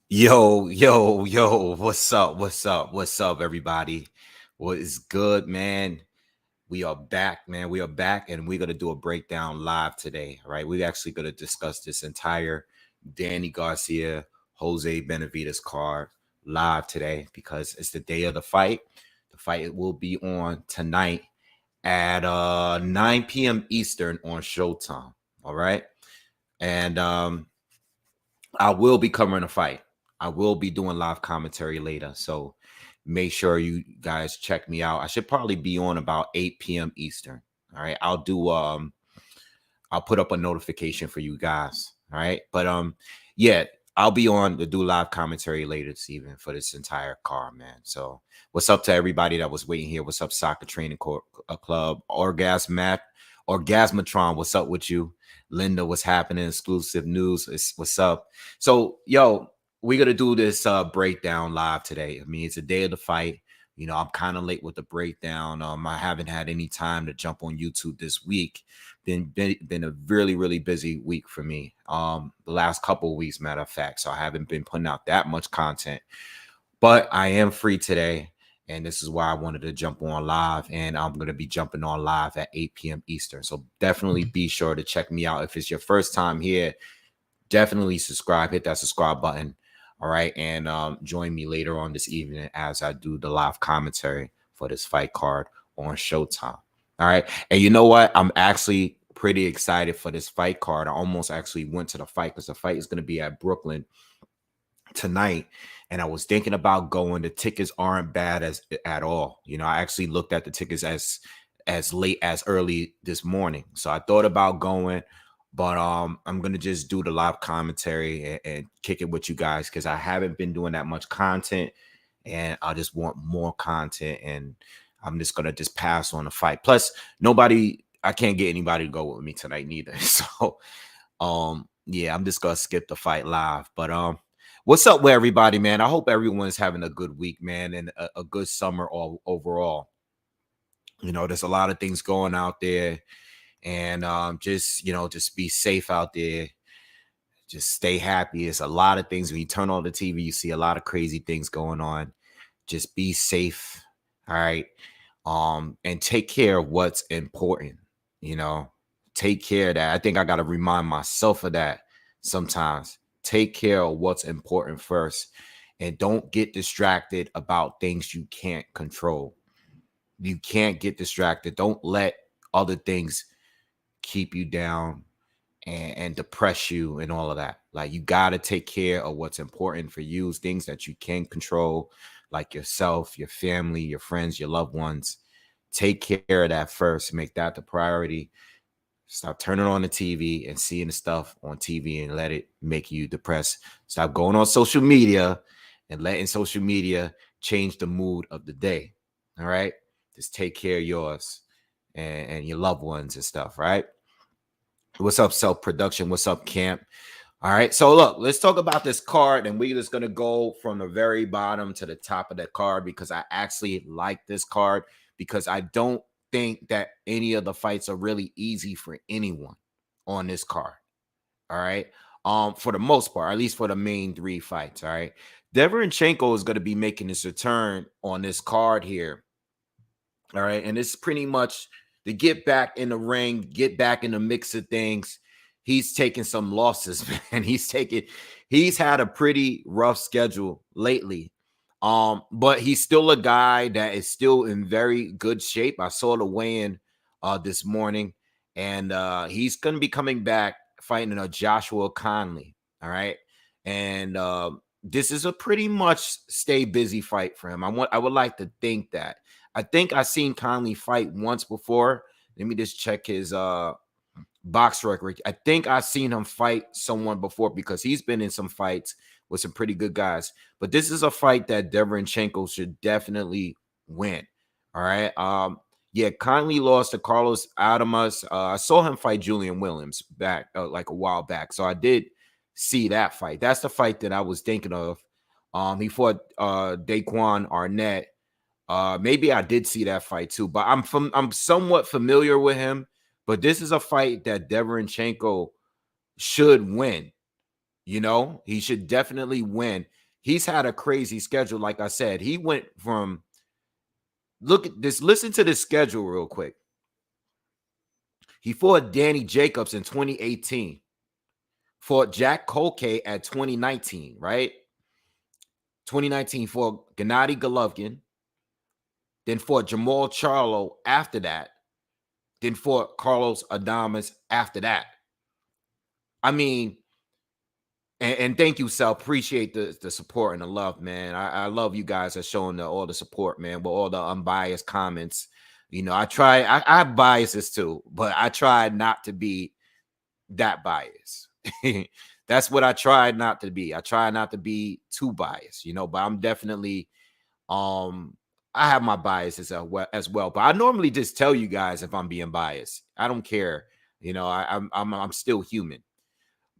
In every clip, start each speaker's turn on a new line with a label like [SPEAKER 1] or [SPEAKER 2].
[SPEAKER 1] Yo, what's up, everybody? What is good, man? We are back, man. We are back, and we're gonna do a breakdown live today. All right, we're actually gonna discuss this entire Danny Garcia, Jose Benavidez card live today because it's the day of the fight. The fight will be on tonight at 9 p.m. Eastern on Showtime. All right, and I will be covering a fight. I will be doing live commentary later. So make sure you guys check me out. I should probably be on about 8 p.m. Eastern. All right. I'll put up a notification for you guys. All right. But yeah, I'll be on to do live commentary later this evening for this entire car, man. So what's up to everybody that was waiting here? What's up, Soccer Training Club, Orgasmatron? What's up with you? Linda, what's happening? Exclusive news. What's up? So, yo, we're gonna do this breakdown live today. I mean, it's a day of the fight. I'm kind of late with the breakdown. I haven't had any time to jump on YouTube this week. Been a really busy week for me. The last couple of weeks, matter of fact. So I haven't been putting out that much content. But I am free today, and this is why I wanted to jump on live. And I'm going to be jumping on live at 8 p.m. Eastern. So definitely be sure to check me out. If it's your first time here, definitely subscribe. Hit that subscribe button. All right. And join me later on this evening as I do the live commentary for this fight card on Showtime. All right. And you know what? I'm actually pretty excited for this fight card. I almost actually went to the fight because the fight is going to be at Brooklyn tonight, and I was thinking about going. The tickets aren't bad at all. I actually looked at the tickets as late as early this morning, so I thought about going, but I'm gonna just do the live commentary and kick it with you guys because I haven't been doing that much content, and I just want more content, and I'm just gonna just pass on the fight. Plus, I can't get anybody to go with me tonight neither. So yeah, I'm just gonna skip the fight live. But what's up with everybody, man? I hope everyone's having a good week, man, and a good summer all overall. There's a lot of things going out there, and just be safe out there. Just stay happy. It's a lot of things. When you turn on the TV, you see a lot of crazy things going on. Just be safe, all right? And take care of what's important, take care of that. I think I got to remind myself of that sometimes. Take care of what's important first, and don't get distracted about things you can't control. You can't get distracted. Don't let other things keep you down and depress you and all of that. Like, you got to take care of what's important for you, things that you can control, like yourself, your family, your friends, your loved ones. Take care of that first. Make that the priority. Stop turning on the TV and seeing the stuff on TV and let it make you depressed. Stop going on social media and letting social media change the mood of the day. All right? Just take care of yours and your loved ones and stuff, right? What's up, self-production? What's up, camp? All right. So look, let's talk about this card, and we're just gonna go from the very bottom to the top of the card because I actually like this card because I don't think that any of the fights are really easy for anyone on this card. All right. For the most part, at least for the main three fights. All right. Derevyanchenko is going to be making his return on this card here. All right. And it's pretty much to get back in the ring, get back in the mix of things. He's taking some losses, man. He's had a pretty rough schedule lately. But he's still a guy that is still in very good shape. I saw the weigh-in this morning, and he's gonna be coming back fighting a Joshua Conley. All right. And this is a pretty much stay busy fight for him. I would like to think that. I think I've seen Conley fight once before. Let me just check his box record. I think I've seen him fight someone before because he's been in some fights with some pretty good guys. But this is a fight that Derevyanchenko should definitely win. All right. Yeah, Conley lost to Carlos Adamas. I saw him fight Julian Williams back like a while back. So I did see that fight. That's the fight that I was thinking of. He fought Daquan Arnett. Maybe I did see that fight too, but I'm somewhat familiar with him. But this is a fight that Derevyanchenko should win. He should definitely win he's had a crazy schedule. Like I said, he went from, look at this, listen to this schedule real quick. He fought Danny Jacobs in 2018, fought Jack Colkay at 2019, right? 2019 fought Gennady Golovkin, then fought Jamal Charlo after that, then fought Carlos Adames after that. I mean, and thank you, Sal. Appreciate the support and the love, man. I love you guys are showing all the support, man, with all the unbiased comments. You know, I have biases too, but I try not to be that biased. That's what I try not to be. I try not to be too biased, you know, but I'm definitely I have my biases as well. But I normally just tell you guys if I'm being biased. I don't care. You know, I'm still human.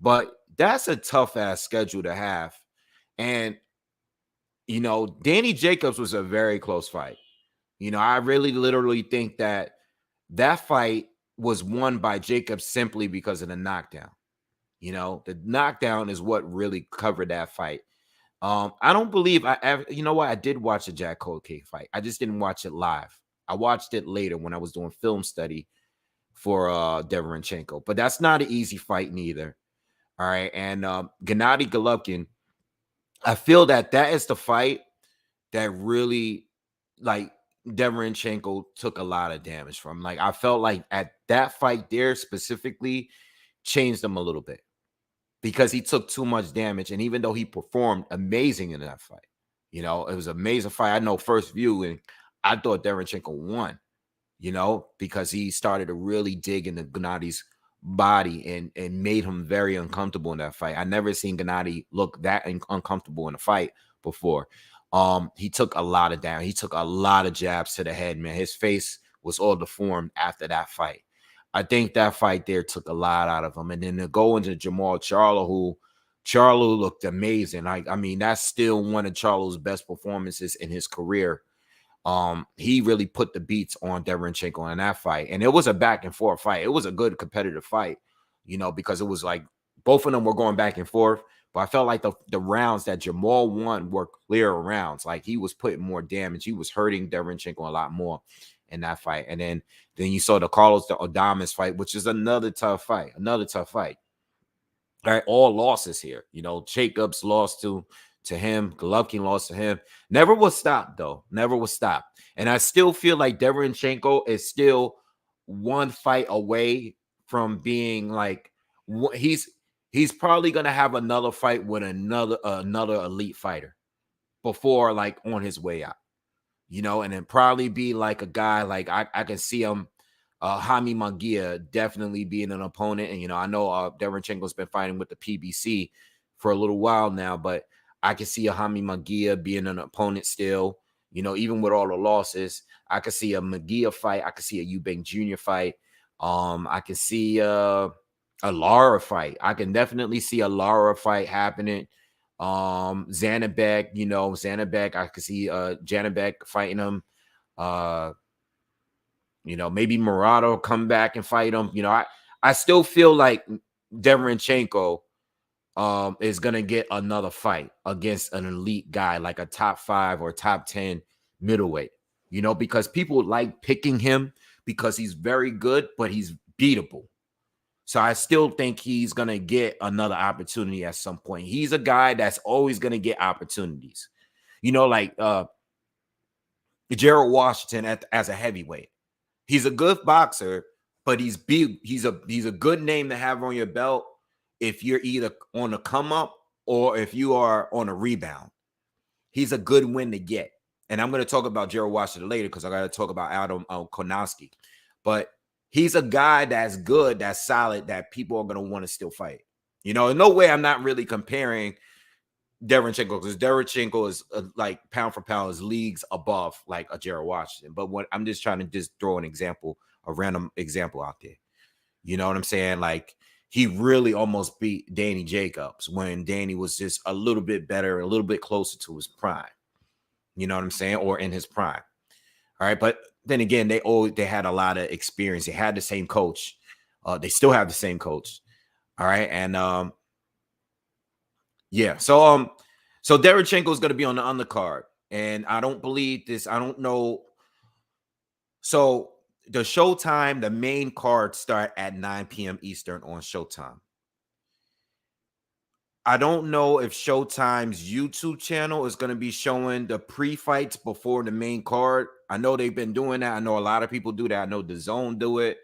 [SPEAKER 1] But that's a tough ass schedule to have. And you know, Danny Jacobs was a very close fight. You know, I really literally think that fight was won by Jacobs simply because of the knockdown. You know, the knockdown is what really covered that fight. I don't believe I ever, you know what? I did watch a Jack Colkay fight. I just didn't watch it live. I watched it later when I was doing film study for Derevyanchenko. But that's not an easy fight neither. All right. And Gennady Golovkin, I feel that is the fight that really, like, Derevyanchenko took a lot of damage from. Like, I felt like at that fight there specifically changed him a little bit because he took too much damage. And even though he performed amazing in that fight, you know, it was an amazing fight. I know first view, and I thought Derevyanchenko won, you know, because he started to really dig into Gennady's body and made him very uncomfortable in that fight. I never seen Gennady look that uncomfortable in a fight before. He took a lot of damage. He took a lot of jabs to the head, man. His face was all deformed after that fight. I think that fight there took a lot out of him. And then to go into Jamal Charlo, Charlo looked amazing. I mean, that's still one of Charlo's best performances in his career. He really put the beats on Derevyanchenko in that fight. And it was a back and forth fight. It was a good competitive fight, you know, because it was like both of them were going back and forth. But I felt like the rounds that Jamal won were clear rounds. Like, he was putting more damage. He was hurting Derevyanchenko a lot more in that fight. And then you saw the Carlos Adames fight, which is another tough fight. All right, all losses here. You know, Jacobs lost to him. Golovkin lost to him. Never was stopped, though. Never was stopped. And I still feel like Derevyanchenko is still one fight away from being like, he's probably gonna have another fight with another elite fighter before, like, on his way out. You know, and then probably be like a guy like I can see him. Jaime Munguia definitely being an opponent. And, you know, I know Derevyanchenko's been fighting with the PBC for a little while now, but I can see a Jaime Munguia being an opponent still. You know, even with all the losses, I could see a Munguia fight. I could see a Eubank Jr. fight. I can see a Lara fight. I can definitely see a Lara fight happening. Zanabek, you know, I could see Janabek fighting him. You know, maybe Murata come back and fight him. You know, I still feel like Derevyanchenko is gonna get another fight against an elite guy, like a top 5 or top 10 middleweight. You know, because people like picking him because he's very good, but he's beatable. So I still think he's going to get another opportunity at some point. He's a guy that's always going to get opportunities. You know, like Gerald Washington as a heavyweight. He's a good boxer, but he's a good name to have on your belt if you're either on a come up or if you are on a rebound. He's a good win to get. And I'm going to talk about Gerald Washington later because I got to talk about Adam Kownacki. But he's a guy that's good, that's solid, that people are going to want to still fight. You know, in no way I'm not really comparing Derevyanchenko, because Derevyanchenko is like pound for pound is leagues above like a Gerald Washington. But what I'm just trying to just throw an example, a random example out there. You know what I'm saying? Like, he really almost beat Danny Jacobs when Danny was just a little bit better, a little bit closer to his prime. You know what I'm saying? Or in his prime. All right. But then again, they had a lot of experience. They had the same coach. They still have the same coach. All right. And yeah. So So Derevyanchenko is going to be on the undercard, and I don't believe this. I don't know. So the Showtime, the main card start at 9 p.m. Eastern on Showtime. I don't know if Showtime's YouTube channel is going to be showing the pre-fights before the main card. I know they've been doing that. I know a lot of people do that. I know DAZN do it.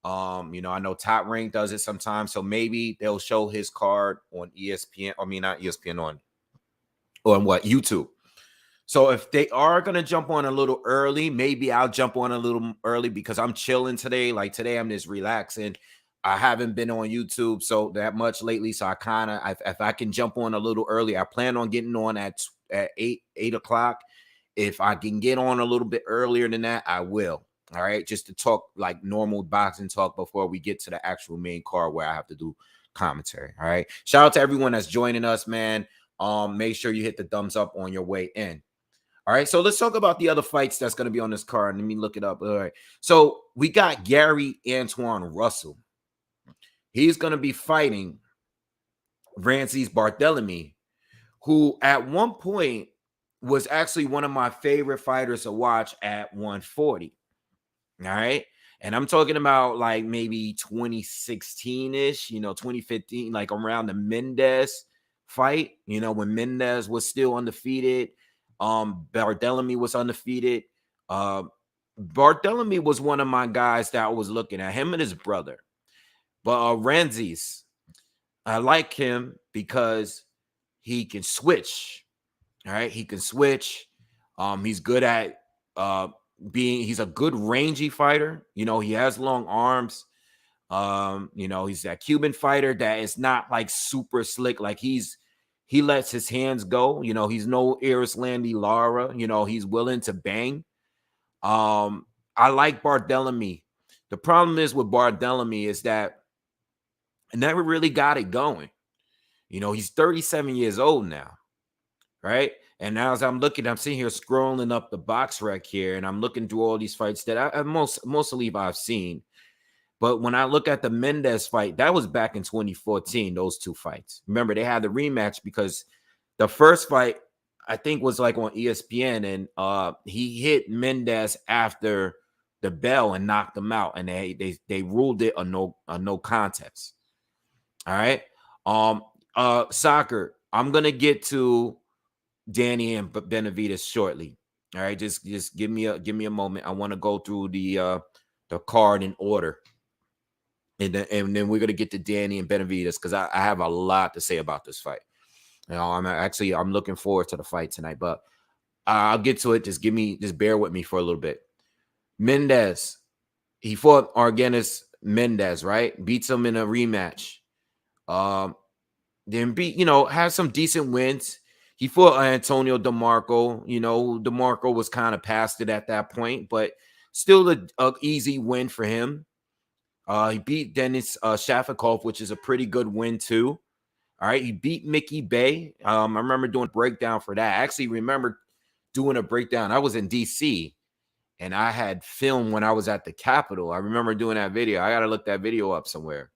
[SPEAKER 1] I know Top Rank does it sometimes. So maybe they'll show his card on ESPN. I mean, not ESPN, on what? YouTube. So if they are going to jump on a little early, maybe I'll jump on a little early because I'm chilling today. Like today, I'm just relaxing. I haven't been on YouTube so that much lately. So I kind of, if I can jump on a little early, I plan on getting on at 8 o'clock. If I can get on a little bit earlier than that, I will. All right. Just to talk like normal boxing talk before we get to the actual main card where I have to do commentary. All right. Shout out to everyone that's joining us, man. Make sure you hit the thumbs up on your way in. All right, so let's talk about the other fights that's going to be on this card. Let me look it up. All right, so we got Gary Antoine Russell. He's going to be fighting Francis Barthelemy, who at one point was actually one of my favorite fighters to watch at 140. All right, and I'm talking about like maybe 2016-ish, 2015, like around the Mendez fight, when Mendez was still undefeated. Barthelemy was undefeated. Barthelemy was one of my guys that I was looking at, him and his brother. But Francis, I like him because he can switch. All right, he can switch. He's good at he's a good rangy fighter. He has long arms. He's that Cuban fighter that is not like super slick. Like he lets his hands go. He's no Landy Lara. He's willing to bang. I like Barthelemy. The problem is with Barthelemy is that I never really got it going. He's 37 years old now, right? And now as I'm sitting here scrolling up the box rec here, and I'm looking through all these fights that I mostly I've seen. But when I look at the Mendez fight, that was back in 2014, those two fights. Remember, they had the rematch because the first fight, I think, was like on ESPN, and he hit Mendez after the bell and knocked him out, and they ruled it a no contest. All right. Soccer, I'm going to get to Danny and Benavidez shortly. All right, just give me a moment. I want to go through the card in order. And then we're gonna get to Danny and Benavidez because I have a lot to say about this fight. I'm looking forward to the fight tonight, but I'll get to it. Just bear with me for a little bit. Mendez, he fought Argenis Mendez, right? Beats him in a rematch. Then had some decent wins. He fought Antonio DeMarco. DeMarco was kind of past it at that point, but still an easy win for him. He beat Denis Shafikov, which is a pretty good win too. All right, he beat Mickey Bay. I remember doing a breakdown for that. I actually remember doing a breakdown. I was in DC, and I had filmed when I was at the Capitol. I remember doing that video. I got to look that video up somewhere.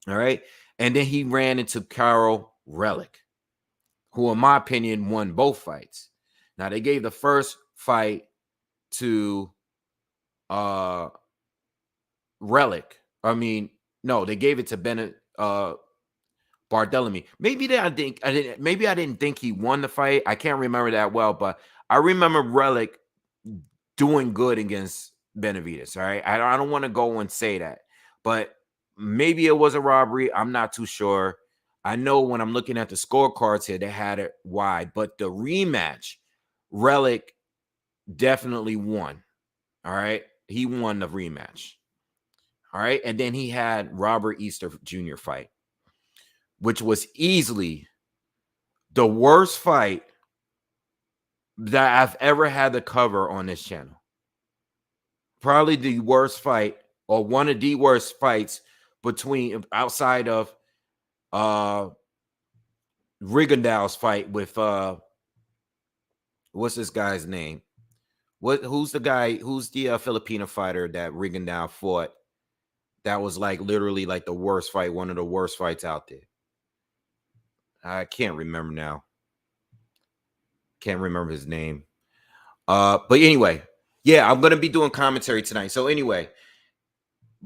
[SPEAKER 1] All right, and then he ran into Karol Relic, who, in my opinion, won both fights. Now, they gave the first fight to Relic. No, they gave it to Barthelemy. Maybe I didn't think he won the fight. I can't remember that well, but I remember Relic doing good against Benavidez. All right, I don't want to go and say that, but maybe it was a robbery. I'm not too sure. I know when I'm looking at the scorecards here, they had it wide, but the rematch, Relic definitely won. All right, he won the rematch. All right, and then he had Robert Easter Jr. fight, which was easily the worst fight that I've ever had to cover on this channel. Probably the worst fight, or one of the worst fights outside of Rigondeaux's fight with what's this guy's name? Who's the Filipino fighter that Rigondeaux fought? That was like literally like the worst fight, one of the worst fights out there. I can't remember now. Can't remember his name. But anyway, yeah, I'm gonna be doing commentary tonight. So anyway,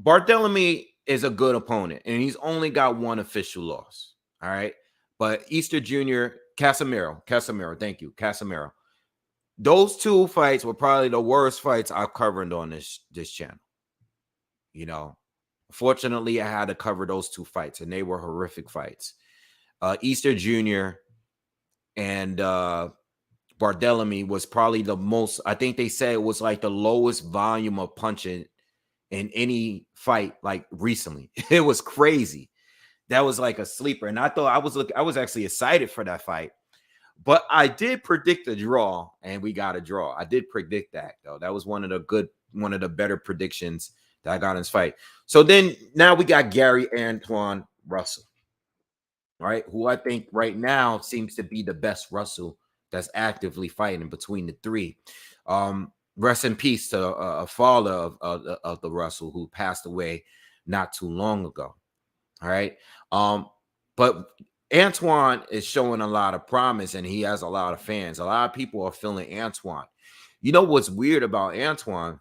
[SPEAKER 1] Barthelemy is a good opponent, and he's only got one official loss. All right. But Easter Jr., Casemiro, thank you, Casemiro. Those two fights were probably the worst fights I've covered on this channel. You know, fortunately, I had to cover those two fights, and they were horrific fights. Easter Jr. and Barthelemy was probably the most, I think they said it was like the lowest volume of punching in any fight like recently. It was crazy. That was like a sleeper. And I thought I was actually excited for that fight. But I did predict a draw, and we got a draw. I did predict that, though. That was one of the better predictions that I got in this fight. So then now we got Gary Antoine Russell, right? Who I think right now seems to be the best Russell that's actively fighting between the three. Rest in peace to a father of the Russell who passed away not too long ago. All right. But Antoine is showing a lot of promise, and he has a lot of fans. A lot of people are feeling Antoine. You know what's weird about Antoine?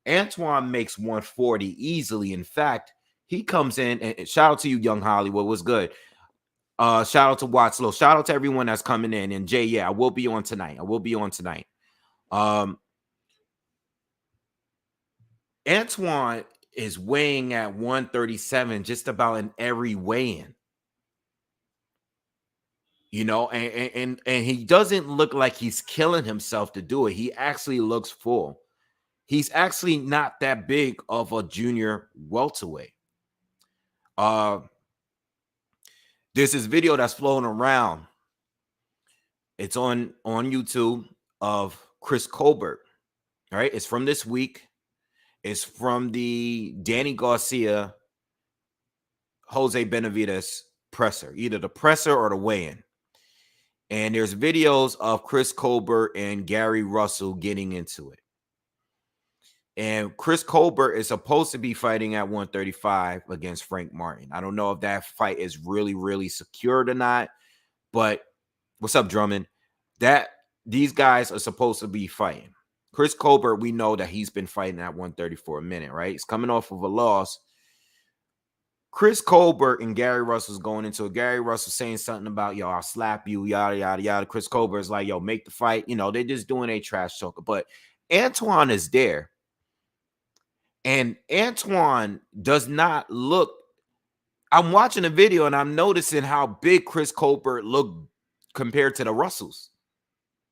[SPEAKER 1] Antoine makes 140 easily. In fact, he comes in, and shout out to you, Young Hollywood. What's good? Shout out to Wattslow. Shout out to everyone that's coming in. And Jay, yeah, I will be on tonight. Antoine is weighing at 137 just about in every weigh-in. You know, and he doesn't look like he's killing himself to do it. He actually looks full. He's actually not that big of a junior welterweight. There's this video that's flowing around. It's on YouTube of Chris Colbert. All right, it's from this week. It's from the Danny Garcia, Jose Benavidez presser, either the presser or the weigh-in. And there's videos of Chris Colbert and Gary Russell getting into it. And Chris Colbert is supposed to be fighting at 135 against Frank Martin. I don't know if that fight is really, really secured or not. But what's up, Drummond? These guys are supposed to be fighting. Chris Colbert, we know that he's been fighting at 130 for a minute, right? He's coming off of a loss. Chris Colbert and Gary Russell's going into it. Gary Russell saying something about, yo, I'll slap you, yada, yada, yada. Chris Colbert is like, yo, make the fight. You know, they're just doing a trash talker. But Antoine is there. And Antoine does not look. I'm watching the video and I'm noticing how big Chris Colbert looked compared to the Russells.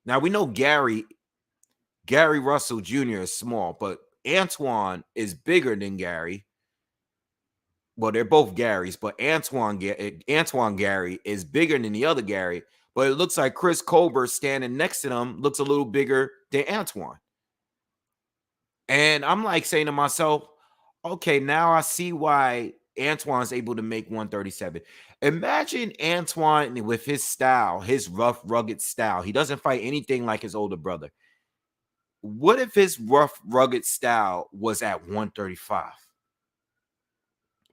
[SPEAKER 1] Now, we know Gary Russell Jr. is small, but Antoine is bigger than Gary. Well, they're both Garys, but Antoine Gary is bigger than the other Gary. But it looks like Chris Colbert standing next to them looks a little bigger than Antoine. And I'm like saying to myself, okay, now I see why Antoine's able to make 137. Imagine Antoine with his style, his rough, rugged style. He doesn't fight anything like his older brother. What if his rough, rugged style was at 135?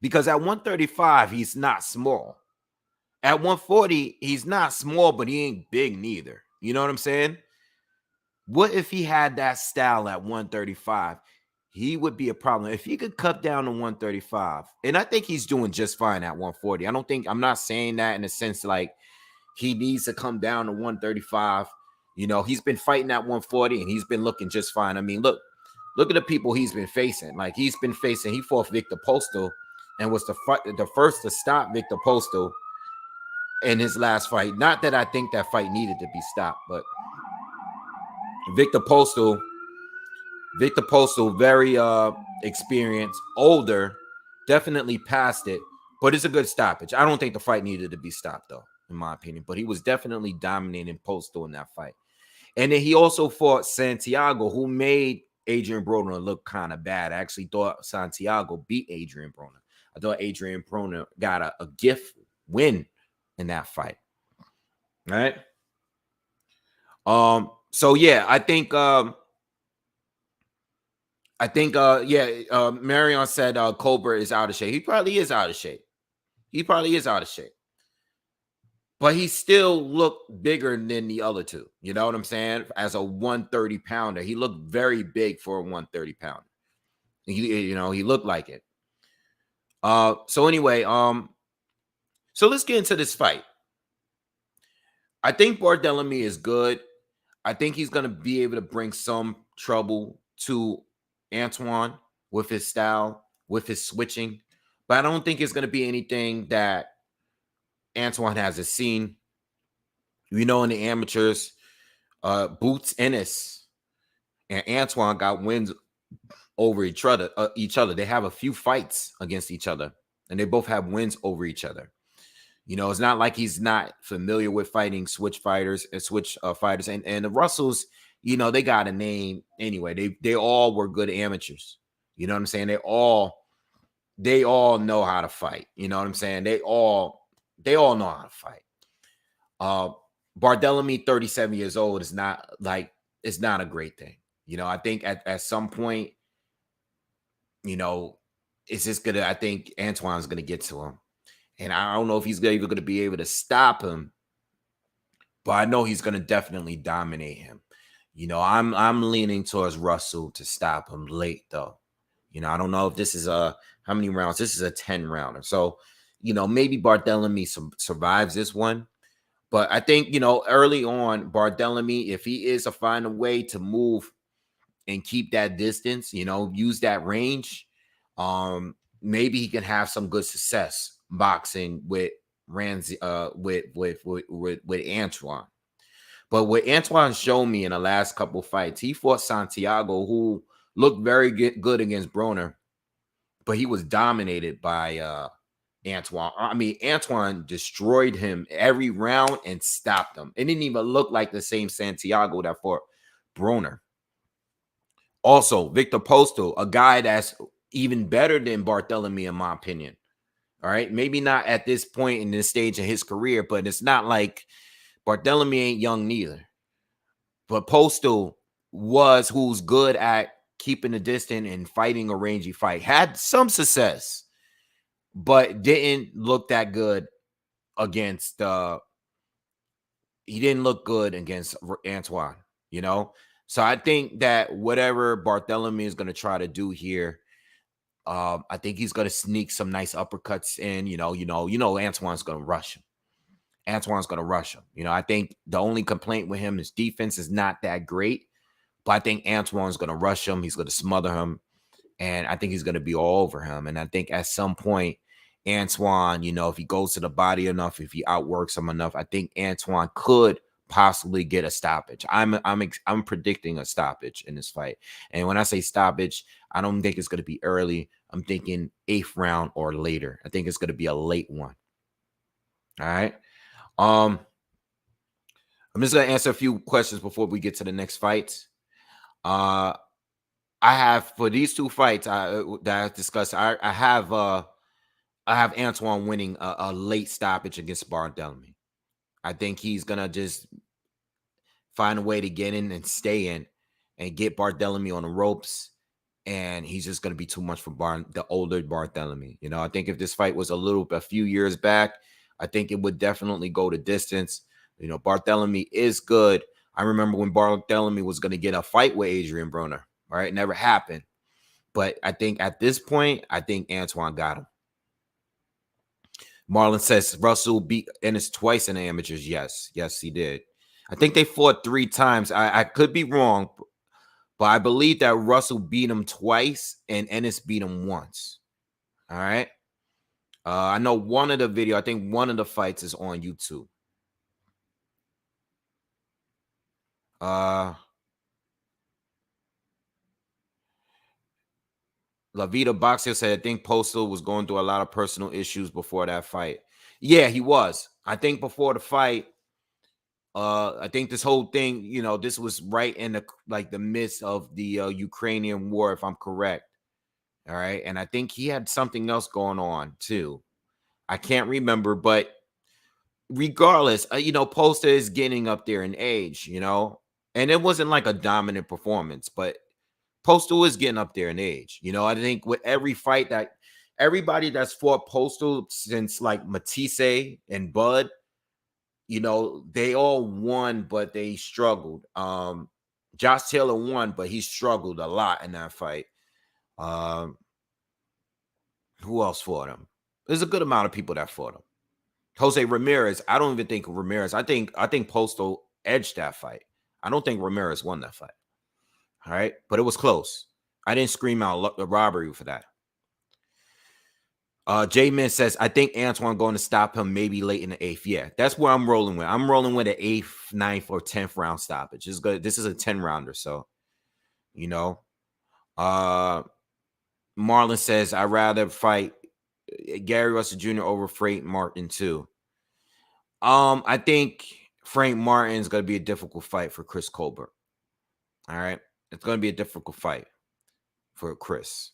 [SPEAKER 1] Because at 135, he's not small. At 140, he's not small, but he ain't big neither. You know what I'm saying? What if he had that style at 135? He would be a problem. If he could cut down to 135, and I think he's doing just fine at 140. I'm not saying that in the sense like he needs to come down to 135. You know, he's been fighting at 140 and he's been looking just fine. I mean, look at the people he's been facing. Like he fought Victor Postal and was the first to stop Victor Postal in his last fight. Not that I think that fight needed to be stopped, but Victor Postal, very experienced, older, definitely past it, but it's a good stoppage. I don't think the fight needed to be stopped, though, in my opinion, but he was definitely dominating Postal in that fight. And then he also fought Santiago, who made Adrian Broner look kind of bad. I actually thought Santiago beat Adrian Broner. I thought Adrian Broner got a gift win in that fight. All right. So yeah, I think Marion said Colbert is out of shape. He probably is out of shape. but he still looked bigger than the other two. You know what I'm saying? As a 130 pounder, he looked very big for a 130 pounder. He looked like it. So anyway, so let's get into this fight. I think Barthelemy is good. I think he's going to be able to bring some trouble to Antoine with his style, with his switching. But I don't think it's going to be anything that Antoine hasn't seen. In the amateurs, Boots Ennis and Antoine got wins over each other. They have a few fights against each other, and they both have wins over each other. It's not like he's not familiar with fighting switch fighters and switch fighters. And the Russells, they got a name anyway. They all were good amateurs. You know what I'm saying? They all know how to fight. You know what I'm saying? They all know how to fight. Barthelemy, 37 years old, is not like, it's not a great thing. I think at some point, it's just gonna, I think Antoine's gonna get to him. And I don't know if he's even going to be able to stop him, but I know he's going to definitely dominate him. I'm leaning towards Russell to stop him late, though. I don't know if this is how many rounds. This is a 10 rounder. So, maybe Barthelemy survives this one. But I think, early on, Barthelemy, if he is to find a way to move and keep that distance, use that range, maybe he can have some good success boxing with Ramsey, with Antoine. But what Antoine showed me in the last couple fights, he fought Santiago, who looked very good against Broner, but he was dominated by Antoine. I mean, Antoine destroyed him every round and stopped him. It didn't even look like the same Santiago that fought Broner. Also, Victor Postal, a guy that's even better than Barthelemy, in my opinion. All right, maybe not at this point in this stage of his career, but it's not like Barthelemy ain't young neither. But Postal who's good at keeping the distance and fighting a rangy fight. Had some success, but didn't look that good against he didn't look good against Antoine, So I think that whatever Barthelemy is going to try to do here, I think he's going to sneak some nice uppercuts in. Antoine's going to rush him. I think the only complaint with him is defense is not that great, but I think Antoine's going to rush him. He's going to smother him, and I think he's going to be all over him. And I think at some point, Antoine, if he goes to the body enough, if he outworks him enough, I think Antoine could possibly get a stoppage. I'm predicting a stoppage in this fight. And when I say stoppage, I don't think it's going to be early. I'm thinking 8th round or later. I think it's going to be a late one. All right. I'm just going to answer a few questions before we get to the next fight. I have, for these two fights that I discussed, I have Antoine winning a late stoppage against Barthelemy. I think he's going to just find a way to get in and stay in and get Barthelemy on the ropes. And he's just going to be too much for the older Barthelemy. I think if this fight was a few years back, I think it would definitely go the distance. Barthelemy is good. I remember when Barthelemy was going to get a fight with Adrian Broner. All right, it never happened. But I think at this point, I think Antoine got him. Marlon says Russell beat Ennis twice in the amateurs. Yes, he did. I think they fought 3 times. I could be wrong, but I believe that Russell beat him twice and Ennis beat him once. All right. I know one of the fights is on YouTube. La Vida Boxer said, I think Postal was going through a lot of personal issues before that fight. Yeah, he was. I think before the fight, I think this whole thing, this was right in the midst of the Ukrainian war, if I'm correct. All right. And I think he had something else going on too. I can't remember, but regardless, Posta is getting up there in age, and it wasn't like a dominant performance, but Postal is getting up there in age. I think with every fight that everybody that's fought Postal since like Matisse and Bud, you know, they all won, but they struggled. Josh Taylor won, but he struggled a lot in that fight. Um, who else fought him? There's a good amount of people that fought him. Jose Ramirez, I don't even think Ramirez. I think Postal edged that fight. I don't think Ramirez won that fight. All right, but it was close. I didn't scream out the robbery for that. J Min says, I think Antoine going to stop him maybe late in the 8th. Yeah, that's where I'm rolling with. I'm rolling with an 8th, 9th, or 10th round stoppage. It's good. This is a 10 rounder, so you know. Marlon says, I'd rather fight Gary Russell Jr. over Frank Martin too. I think Frank Martin is going to be a difficult fight for Chris Colbert. All right, it's going to be a difficult fight for Chris.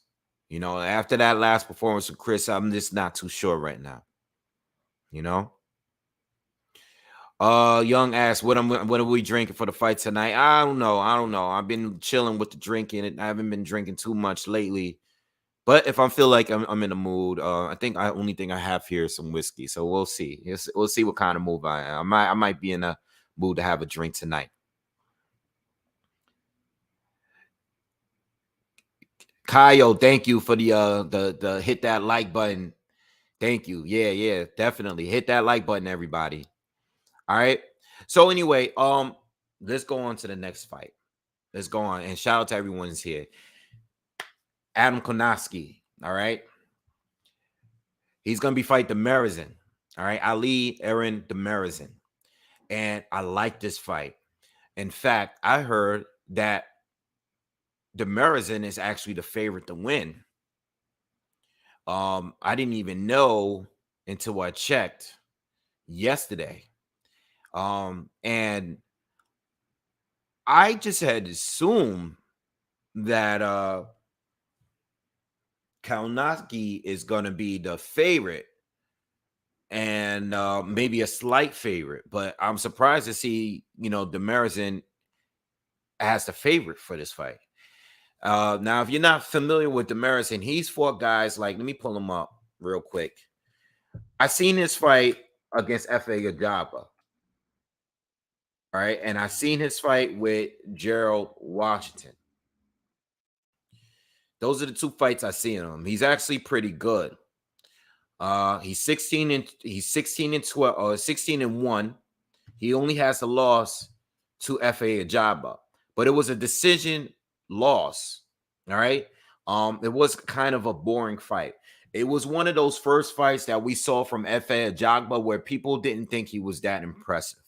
[SPEAKER 1] You know, after that last performance with Chris, I'm just not too sure right now. You know. Young asks, what are we drinking for the fight tonight? I don't know. I've been chilling with the drinking. I haven't been drinking too much lately. But if I feel like I'm in a mood, I think the only thing I have here is some whiskey. So we'll see. We'll see what kind of mood I am. I might be in a mood to have a drink tonight. Kyle, thank you for the hit that like button. Thank you. Yeah, definitely. Hit that like button, everybody. All right. So anyway, let's go on to the next fight. Let's go on. And shout out to everyone who's here. Adam Kownacki. All right. He's gonna be fighting Demirezen. All right. Ali Aaron Demirezen. And I like this fight. In fact, I heard that Demirezen is actually the favorite to win. I didn't even know until I checked yesterday. And I just had assumed that Kownacki is going to be the favorite and maybe a slight favorite, but I'm surprised to see, Demirezen as the favorite for this fight. Now, if you're not familiar with Demirezen, he's fought guys like, let me pull him up real quick. I seen his fight against F.A. Ajagba. All right. And I seen his fight with Gerald Washington. Those are the two fights I see in him. He's actually pretty good. He's 16 and 12 or 16 and 1. He only has a loss to F.A. Ajagba, but it was a decision loss. All right. It was kind of a boring fight. It was one of those first fights that we saw from F.A. Ajagba where people didn't think he was that impressive.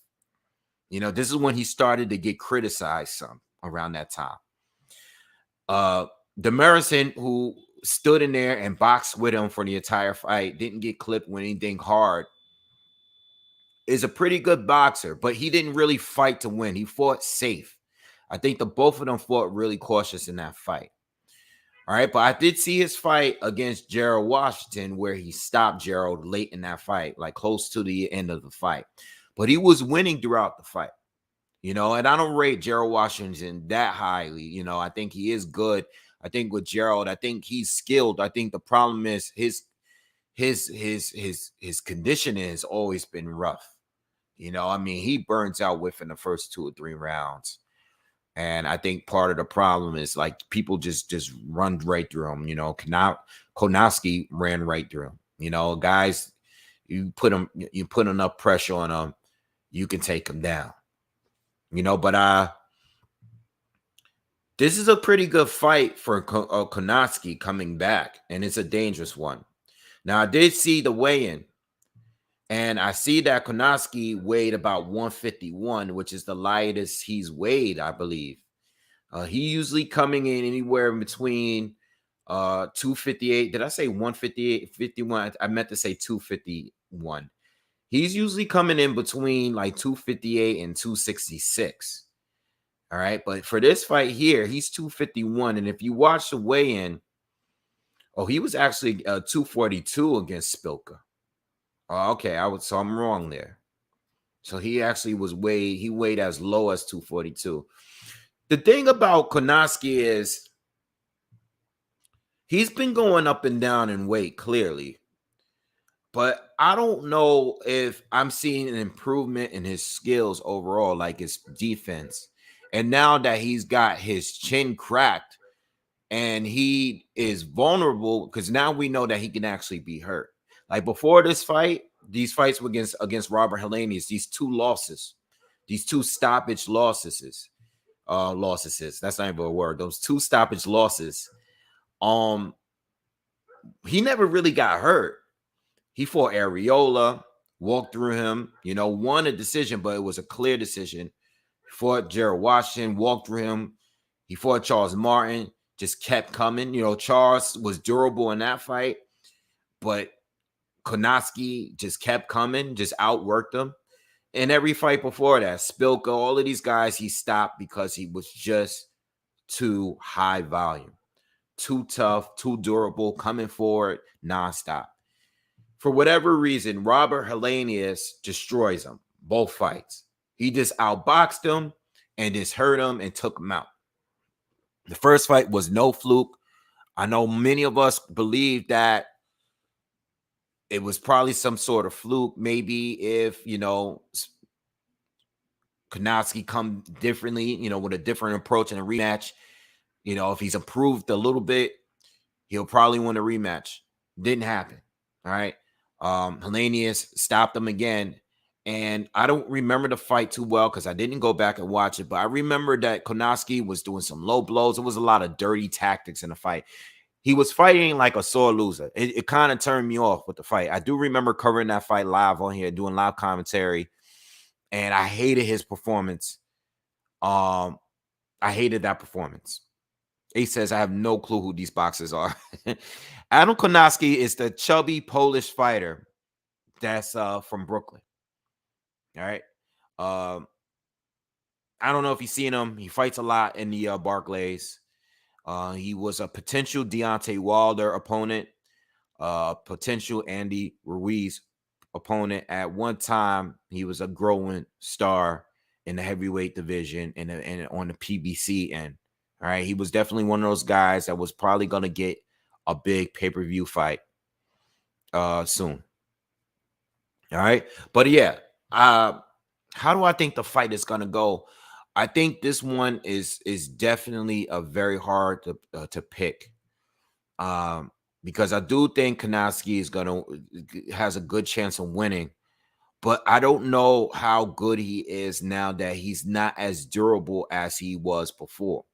[SPEAKER 1] This is when he started to get criticized some around that time. Demirezen, who stood in there and boxed with him for the entire fight, didn't get clipped with anything hard, is a pretty good boxer, but he didn't really fight to win. He fought safe. I think the both of them fought really cautious in that fight. All right, but I did see his fight against Gerald Washington where he stopped Gerald late in that fight, like close to the end of the fight. But he was winning throughout the fight, and I don't rate Gerald Washington that highly. I think he is good. I think with Gerald, I think he's skilled. I think the problem is his conditioning has always been rough. He burns out within the first 2 or 3 rounds. And I think part of the problem is like people just run right through him. Kownacki ran right through him. Guys, you put enough pressure on them, you can take them down. But this is a pretty good fight for Kownacki coming back, and it's a dangerous one. Now, I did see the weigh-in, and I see that Kownacki weighed about 151, which is the lightest he's weighed, I believe. He usually coming in anywhere in between 258. Did I say 158, 51? I meant to say 251. He's usually coming in between like 258 and 266. All right. But for this fight here, he's 251. And if you watch the weigh-in, he was actually 242 against Spilka. Oh, okay. So I'm wrong there. So he actually weighed as low as 242. The thing about Kownacki is he's been going up and down in weight, clearly. But I don't know if I'm seeing an improvement in his skills overall, like his defense. And now that he's got his chin cracked and he is vulnerable, because now we know that he can actually be hurt. Like before this fight, these fights were against Robert Helenius, these two losses, these two stoppage losses, that's not even a word. Those two stoppage losses, he never really got hurt. He fought Areola, walked through him, won a decision, but it was a clear decision. Fought Jared Washington, walked through him. He fought Charles Martin, just kept coming. Charles was durable in that fight, but Kownacki just kept coming, just outworked him. And every fight before that, Spilka, all of these guys, he stopped because he was just too high volume, too tough, too durable, coming forward nonstop. For whatever reason, Robert Helenius destroys him, both fights. He just outboxed him and just hurt him and took him out. The first fight was no fluke. I know many of us believe that it was probably some sort of fluke. Maybe if, Kownacki come differently, with a different approach in a rematch, if he's improved a little bit, he'll probably win a rematch. Didn't happen. All right. Helenius stopped him again. And I don't remember the fight too well because I didn't go back and watch it. But I remember that Kownacki was doing some low blows. It was a lot of dirty tactics in the fight. He was fighting like a sore loser. It kind of turned me off with the fight. I do remember covering that fight live on here, doing live commentary. And I hated his performance. I hated that performance. He says, I have no clue who these boxers are. Adam Kownacki is the chubby Polish fighter that's from Brooklyn. All right. I don't know if you've seen him. He fights a lot in the Barclays. He was a potential Deontay Wilder opponent, potential Andy Ruiz opponent. At one time, he was a growing star in the heavyweight division and on the PBC end. All right. He was definitely one of those guys that was probably going to get a big pay-per-view fight soon. All right. But yeah, how do I think the fight is going to go? I think this one is definitely a very hard to pick. Because I do think Kownacki has a good chance of winning. But I don't know how good he is now that he's not as durable as he was before.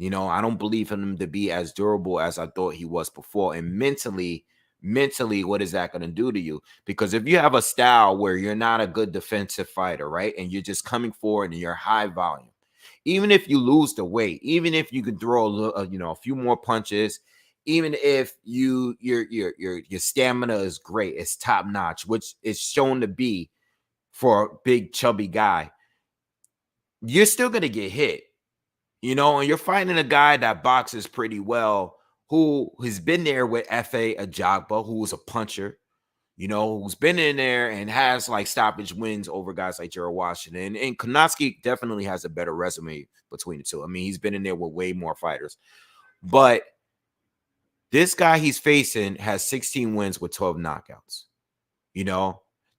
[SPEAKER 1] I don't believe in him to be as durable as I thought he was before. And mentally, what is that going to do to you? Because if you have a style where you're not a good defensive fighter, right, and you're just coming forward and you're high volume, even if you lose the weight, even if you can throw a few more punches, even if your stamina is great, it's top notch, which is shown to be for a big chubby guy, you're still going to get hit. And you're fighting a guy that boxes pretty well, who has been there with F.A. Ajagba, who was a puncher, who's been in there and has like stoppage wins over guys like Jared Washington. And Kownacki definitely has a better resume between the two. I mean, he's been in there with way more fighters. But this guy he's facing has 16 wins with 12 knockouts.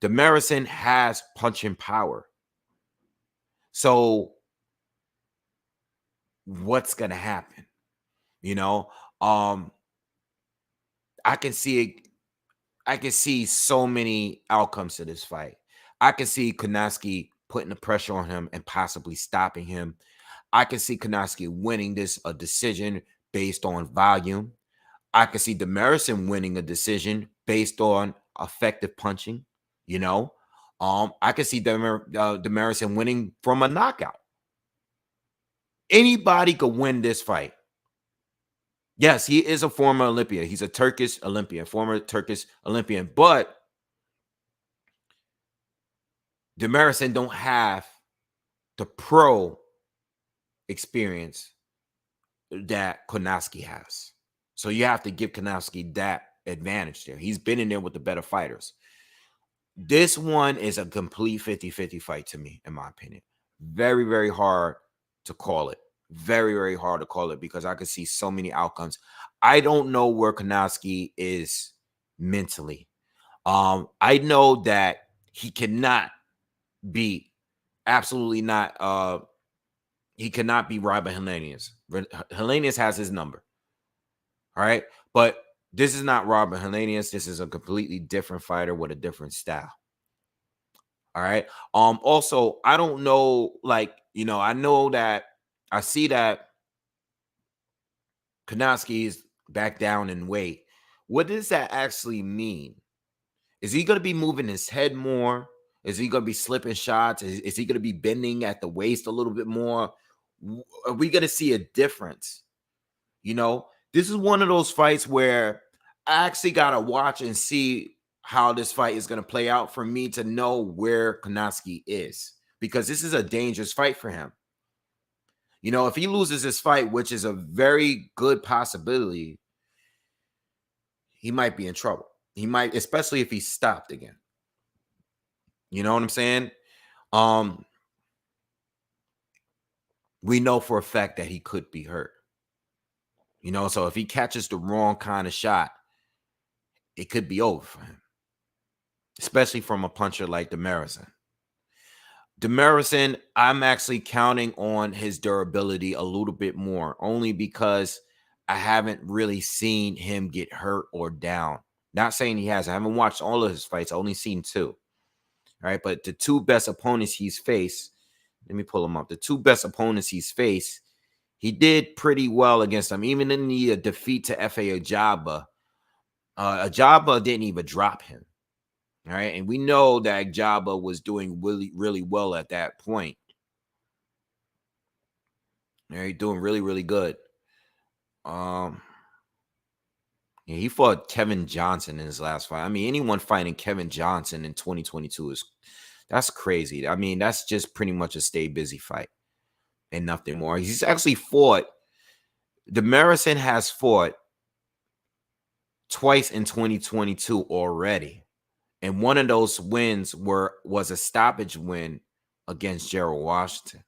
[SPEAKER 1] Demirezen has punching power. So what's going to happen? I can see so many outcomes to this fight. I can see Kownacki putting the pressure on him and possibly stopping him. I can see Kownacki winning a decision based on volume. I can see Demirezen winning a decision based on effective punching. I can see Demirezen winning from a knockout. Anybody could win this fight. Yes, he is a former Olympian. He's a Turkish Olympian, former Turkish Olympian. But Demirezen don't have the pro experience that Kownacki has. So you have to give Kownacki that advantage there. He's been in there with the better fighters. This one is a complete 50-50 fight to me, in my opinion. Very, very hard to call it. Very, very hard to call it because I could see so many outcomes. I don't know where Kownacki is mentally. I know that he cannot be absolutely not. He cannot be Robert Helenius. Helenius has his number. All right. But this is not Robert Helenius. This is a completely different fighter with a different style. All right. Also, I don't know, like, I know that I see that Kownacki is back down in weight. What does that actually mean? Is he going to be moving his head more? Is he going to be slipping shots? Is he going to be bending at the waist a little bit more? Are we going to see a difference? This is one of those fights where I actually got to watch and see how this fight is going to play out for me to know where Kownacki is, because this is a dangerous fight for him. If he loses this fight, which is a very good possibility, he might be in trouble. He might, especially if he's stopped again. You know what I'm saying? We know for a fact that he could be hurt. So if he catches the wrong kind of shot, it could be over for him, especially from a puncher like Demirezen. Demirezen, I'm actually counting on his durability a little bit more, only because I haven't really seen him get hurt or down. Not saying he has. I haven't watched all of his fights. I've only seen 2. All right, but the 2 best opponents he's faced, let me pull them up. The 2 best opponents he's faced, he did pretty well against them. Even in the defeat to F.A. Ajaba, Ajaba didn't even drop him. All right, and we know that Ajaba was doing really, really well at that point. All right, doing really, really good. Yeah, he fought Kevin Johnson in his last fight. I mean, anyone fighting Kevin Johnson in 2022 that's crazy. I mean, that's just pretty much a stay busy fight and nothing more. He's actually fought. Demirezen has fought twice in 2022 already, and one of those wins was a stoppage win against Gerald Washington.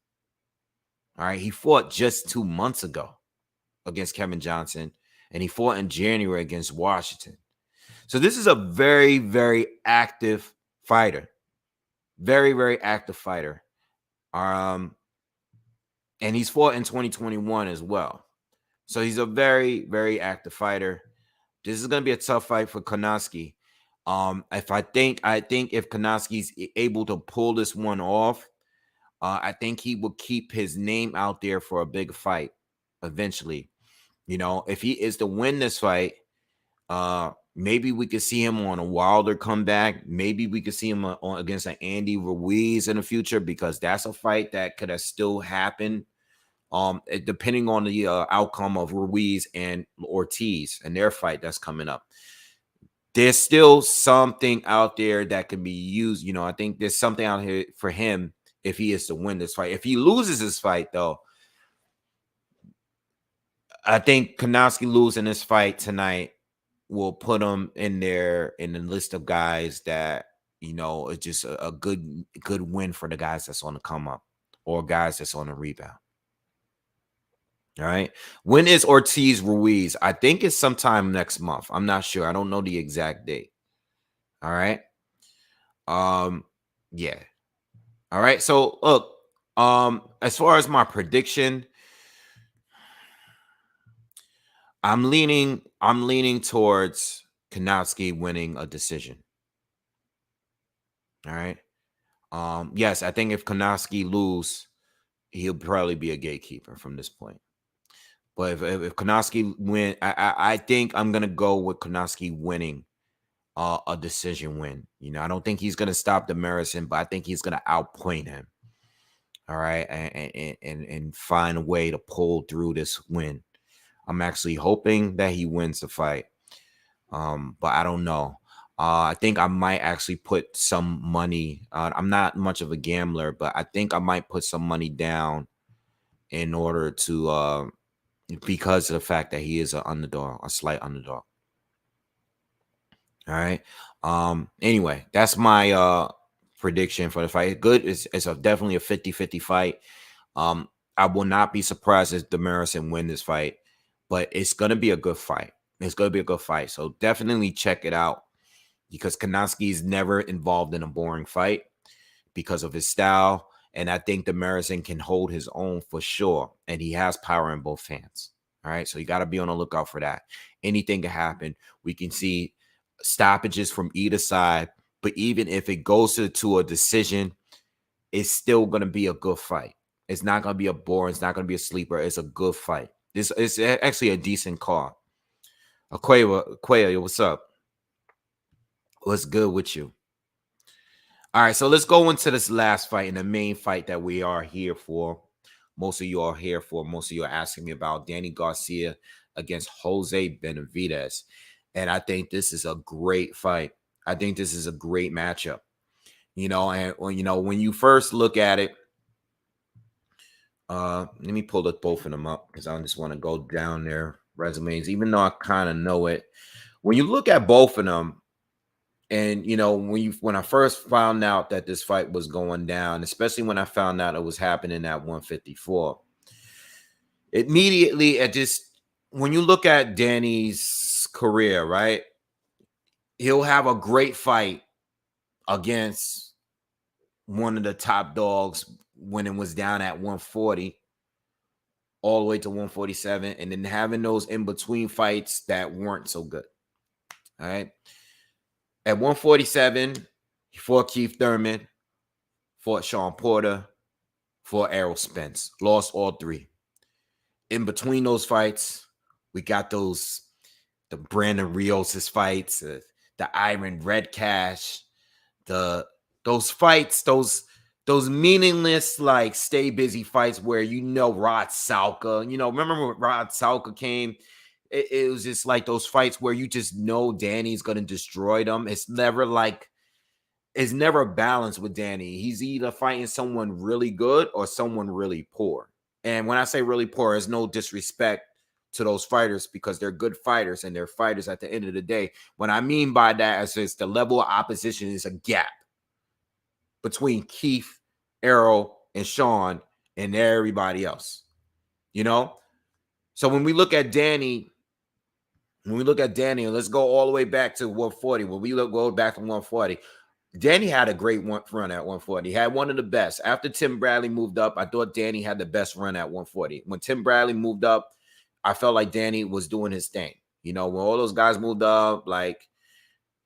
[SPEAKER 1] All right, he fought just 2 months ago against Kevin Johnson, and he fought in January against Washington. So this is a very, very active fighter. Very, very active fighter. And he's fought in 2021 as well. So he's a very, very active fighter. This is going to be a tough fight for Kownacki. I think if Kownacki's able to pull this one off, I think he will keep his name out there for a big fight eventually. If he is to win this fight, maybe we could see him on a Wilder comeback. Maybe we could see him against an Andy Ruiz in the future, because that's a fight that could have still happened. Depending on the outcome of Ruiz and Ortiz and their fight that's coming up. There's still something out there that can be used. I think there's something out here for him if he is to win this fight. If he loses this fight, though, I think Kownacki losing this fight tonight will put him in the list of guys that, it's just a good win for the guys that's on the come up or guys that's on the rebound. All right. When is Ortiz Ruiz? I think it's sometime next month. I'm not sure. I don't know the exact date. All right. Yeah. All right. So look, as far as my prediction, I'm leaning towards Kownacki winning a decision. All right. Yes, I think if Kownacki lose, he'll probably be a gatekeeper from this point. But if Kownacki win, I think I'm gonna go with Kownacki winning a decision win. I don't think he's gonna stop Demirezen, but I think he's gonna outpoint him. All right, and find a way to pull through this win. I'm actually hoping that he wins the fight, but I don't know. I think I might actually put some money. I'm not much of a gambler, but I think I might put some money down in order to. Because of the fact that he is an underdog, a slight underdog. All right. Anyway, that's my prediction for the fight. Good. It's definitely a 50-50 fight. I will not be surprised if Demirezen win this fight, but it's gonna be a good fight. It's gonna be a good fight. So definitely check it out. because Kownacki is never involved in a boring fight because of his style. And I think Demirezen can hold his own for sure. And he has power in both hands. All right. So you got to be on the lookout for that. Anything can happen. We can see stoppages from either side. But even if it goes to a decision, it's still going to be a good fight. It's not going to be a boring. It's not going to be a sleeper. It's a good fight. This is actually a decent card. Quaya, what's up? What's good with you? All right, so let's go into this last fight and the main fight that we are here for. Most of you are here for. Most of you are asking me about Danny Garcia against Jose Benavidez. And I think this is a great fight. I think this is a great matchup. And when you first look at it, let me pull both of them up because I just want to go down their resumes, even though I kind of know it. When you look at both of them, and when I first found out that this fight was going down, especially when I found out it was happening at 154, immediately when you look at Danny's career, right? He'll have a great fight against one of the top dogs when it was down at 140 all the way to 147, and then having those in-between fights that weren't so good. All right. At 147, he fought Keith Thurman, fought Sean Porter, fought Errol Spence, lost all three. In between those fights, we got the Brandon Rios' fights, the Iron Red Cash, those fights, those meaningless, like, stay busy fights where Rod Salka, remember when Rod Salka came? It was just like those fights where you just know Danny's going to destroy them. It's never balanced with Danny. He's either fighting someone really good or someone really poor. And when I say really poor, there's no disrespect to those fighters because they're good fighters and they're fighters at the end of the day. What I mean by that is the level of opposition is a gap between Keith, Errol, and Sean and everybody else. So when we look at Danny, let's go all the way back to 140. When we go back to 140, Danny had a great run at 140. He had one of the best. After Tim Bradley moved up, I thought Danny had the best run at 140. When Tim Bradley moved up, I felt like Danny was doing his thing. When all those guys moved up,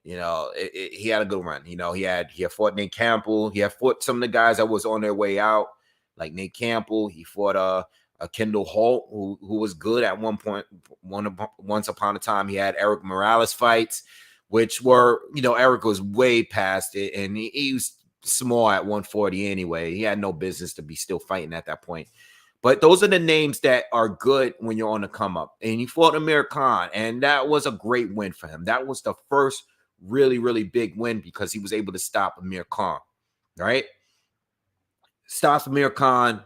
[SPEAKER 1] he had a good run. He had fought Nate Campbell. He had fought some of the guys that was on their way out, like Nate Campbell. He fought a Kendall Holt, who was good at one point. Once upon a time, he had Eric Morales fights, which were, Eric was way past it, and he was small at 140 anyway. He had no business to be still fighting at that point. But those are the names that are good when you're on the come up. And he fought Amir Khan, and that was a great win for him. That was the first really, really big win because he was able to stop Amir Khan, right? Stops Amir Khan.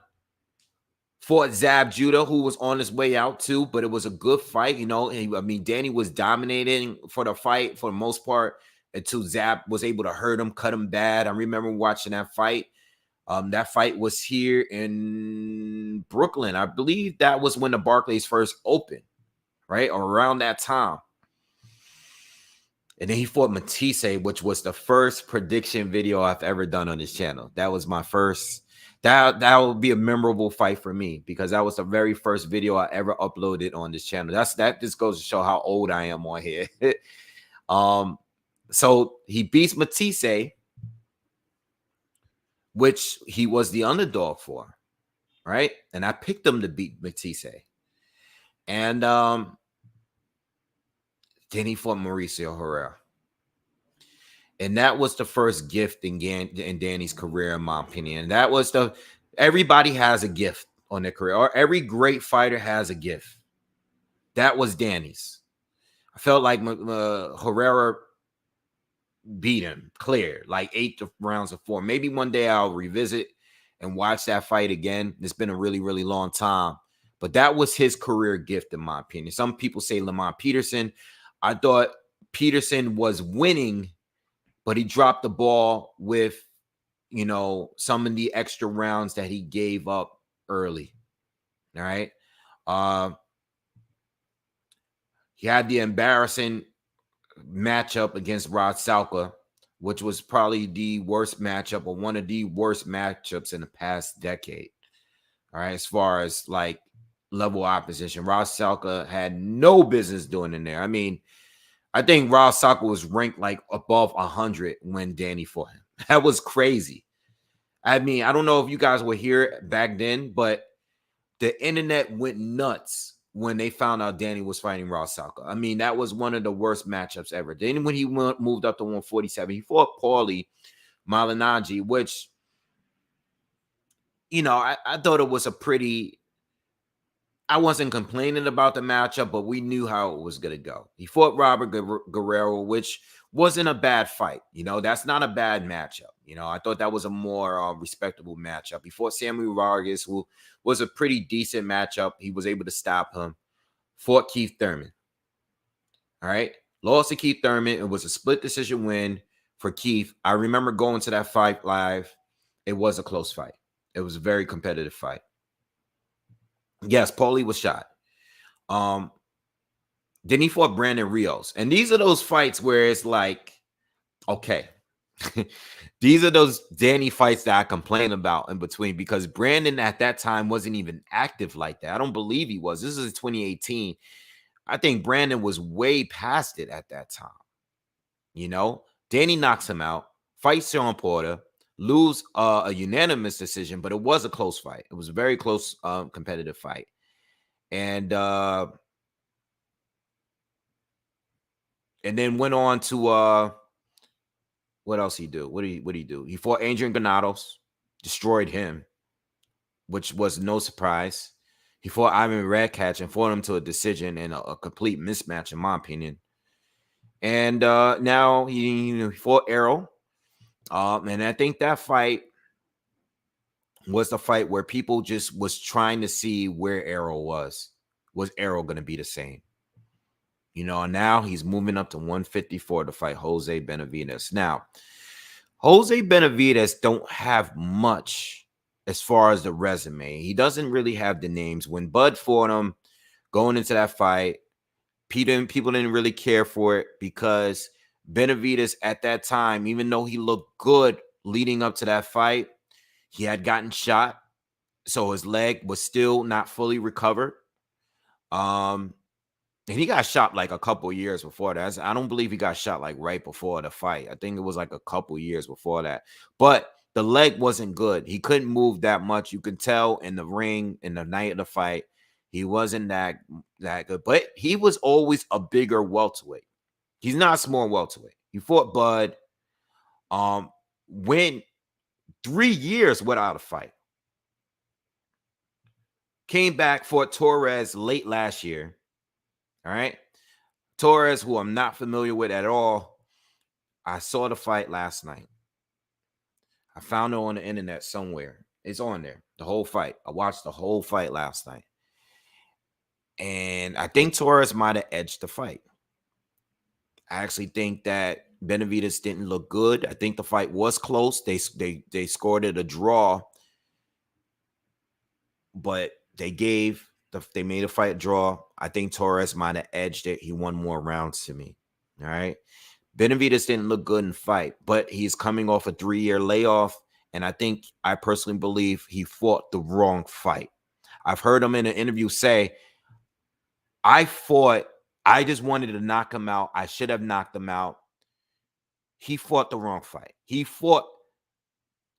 [SPEAKER 1] Fought Zab Judah, who was on his way out too, but it was a good fight. Danny was dominating for the fight for the most part until Zab was able to hurt him, cut him bad. I remember watching that fight. That fight was here in Brooklyn. I believe that was when the Barclays first opened, right? Or around that time. And then he fought Matisse, which was the first prediction video I've ever done on this channel. That was my first. That would be a memorable fight for me because that was the very first video I ever uploaded on this channel. That just goes to show how old I am on here. So he beats Matisse, which he was the underdog for, right? And I picked him to beat Matisse. And then he fought Mauricio Herrera. And that was the first gift in Danny's career, in my opinion. That was everybody has a gift on their career. Or every great fighter has a gift. That was Danny's. I felt like Herrera beat him clear, like 8 rounds of 4. Maybe one day I'll revisit and watch that fight again. It's been a really, really long time. But that was his career gift, in my opinion. Some people say Lamont Peterson. I thought Peterson was winning, but he dropped the ball with, some of the extra rounds that he gave up early. All right. He had the embarrassing matchup against Rod Salka, which was probably the worst matchup or one of the worst matchups in the past decade. All right, as far as like level opposition, Rod Salka had no business doing in there. I mean, I think Rod Salka was ranked like above 100 when Danny fought him. That was crazy. I mean, I don't know if you guys were here back then, but the internet went nuts when they found out Danny was fighting Rod Salka. I mean, that was one of the worst matchups ever. Then when he moved up to 147, he fought Paulie Malignaggi, which, you know, I thought it was a pretty. I wasn't complaining about the matchup, but we knew how it was going to go. He fought Robert Guerrero, which wasn't a bad fight. You know, that's not a bad matchup. You know, I thought that was a more respectable matchup. He fought Samuel Vargas, who was a pretty decent matchup. He was able to stop him. Fought Keith Thurman. All right. Lost to Keith Thurman. It was a split decision win for Keith. I remember going to that fight live. It was a close fight. It was a very competitive fight. Yes, Paulie was shot. Then he fought Brandon Rios. And these are those fights where it's like, okay, these are those Danny fights that I complain about in between, because Brandon at that time wasn't even active like that. I don't believe he was. This is 2018. I think Brandon was way past it at that time. You know, Danny knocks him out, fights Sean Porter, lose a unanimous decision, but it was a close fight. It was a very close, competitive fight. And then went on to what else he do? What did he do? He fought Adrian Granados, destroyed him, which was no surprise. He fought Ivan Radcatch and fought him to a decision and a complete mismatch, in my opinion. And now he fought Errol. And I think that fight was the fight where people just was trying to see where Errol was. Was Errol going to be the same? You know, and now he's moving up to 154 to fight Jose Benavidez. Now, Jose Benavidez don't have much as far as the resume. He doesn't really have the names. When Bud fought him going into that fight, people didn't really care for it because Benavidez at that time, even though he looked good leading up to that fight, he had gotten shot. So his leg was still not fully recovered. And he got shot like a couple years before that. I don't believe he got shot like right before the fight. I think it was like a couple years before that. But the leg wasn't good. He couldn't move that much. You could tell in the ring, in the night of the fight, he wasn't that good. But he was always a bigger welterweight. He's not a small welterweight. He fought Bud. Went 3 years without a fight. Came back, fought Torres late last year. All right. Torres, who I'm not familiar with at all. I saw the fight last night. I found it on the internet somewhere. It's on there. The whole fight. I watched the whole fight last night. And I think Torres might have edged the fight. I actually think that Benavidez didn't look good. I think the fight was close. They scored it a draw. But they made a fight draw. I think Torres might have edged it. He won more rounds to me. All right. Benavidez didn't look good in the fight, but he's coming off a 3-year layoff. And I personally believe he fought the wrong fight. I've heard him in an interview say, I just wanted to knock him out. I should have knocked him out. He fought the wrong fight. He fought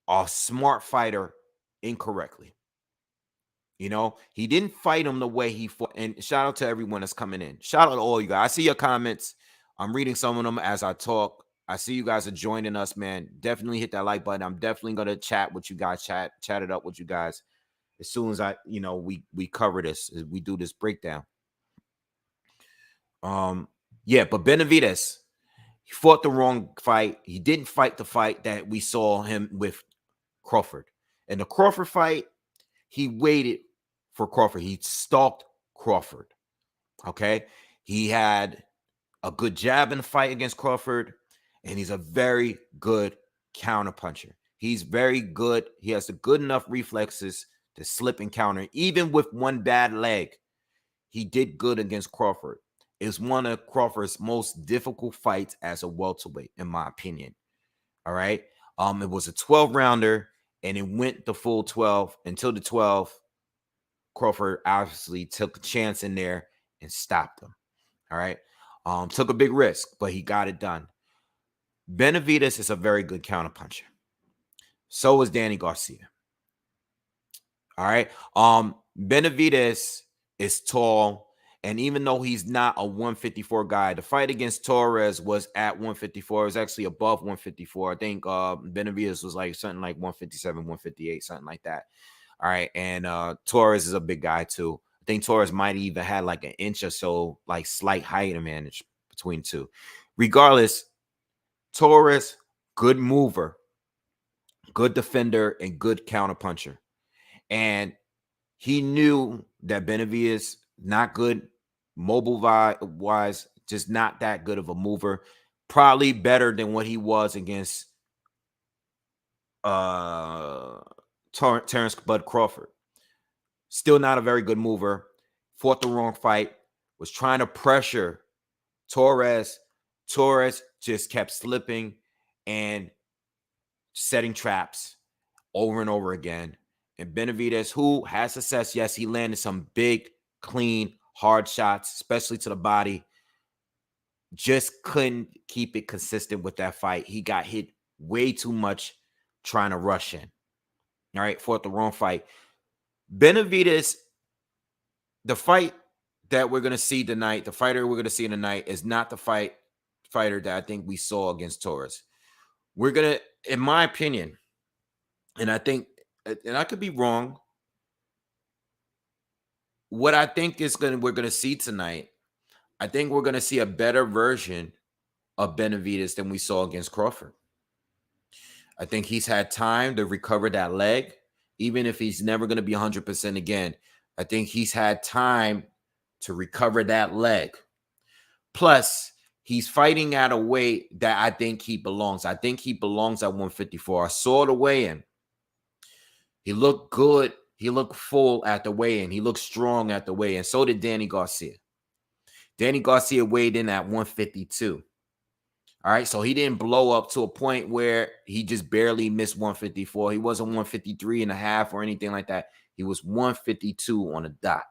[SPEAKER 1] a smart fighter incorrectly. You know, he didn't fight him the way he fought. And shout out to everyone that's coming in. Shout out to all you guys. I see your comments. I'm reading some of them as I talk. I see you guys are joining us, man. Definitely hit that like button. I'm definitely going to chat with you guys, chat it up with you guys as soon as we cover this, as we do this breakdown. Yeah, but Benavidez, he fought the wrong fight. He didn't fight the fight that we saw him with Crawford. In the Crawford fight, he waited for Crawford. He stalked Crawford. Okay. He had a good jab in the fight against Crawford, and he's a very good counterpuncher. He's very good. He has the good enough reflexes to slip and counter. Even with one bad leg, he did good against Crawford. is one of Crawford's most difficult fights as a welterweight, in my opinion. All right. It was a 12 rounder and it went the full 12 until the 12. Crawford obviously took a chance in there and stopped him. All right. Took a big risk, but he got it done. Benavidez is a very good counterpuncher. So is Danny Garcia. All right. Benavidez is tall, and even though he's not a 154 guy, the fight against Torres was at 154. It was actually above 154. I think Benavidez was like something like 157, 158, something like that. All right. And Torres is a big guy too. I think Torres might even had like an inch or so, like slight height advantage between two. Regardless, Torres, good mover, good defender, and good counterpuncher. And he knew that Benavidez, not good mobile wise, just not that good of a mover. Probably better than what he was against Terrence Bud Crawford. Still not a very good mover. Fought the wrong fight. Was trying to pressure Torres. Torres just kept slipping and setting traps over and over again. And Benavidez, who has success, yes, he landed some big, clean, hard shots, especially to the body. Just couldn't keep it consistent with that fight. He got hit way too much trying to rush in. All right, fought the wrong fight. Benavidez, the fight that we're going to see tonight, the fighter we're going to see tonight is not the fighter that I think we saw against Torres. We're going to, in my opinion, and I think, and I could be wrong, what I think we're going to see tonight, I think we're going to see a better version of Benavidez than we saw against Crawford. I think he's had time to recover that leg, even if he's never going to be 100% again. I think he's had time to recover that leg. Plus, he's fighting at a weight that I think he belongs. I think he belongs at 154. I saw the weigh-in. He looked good. He looked full at the weigh-in. He looked strong at the weigh-in. So did Danny Garcia. Danny Garcia weighed in at 152. All right, so he didn't blow up to a point where he just barely missed 154. He wasn't 153 and a half or anything like that. He was 152 on a dot.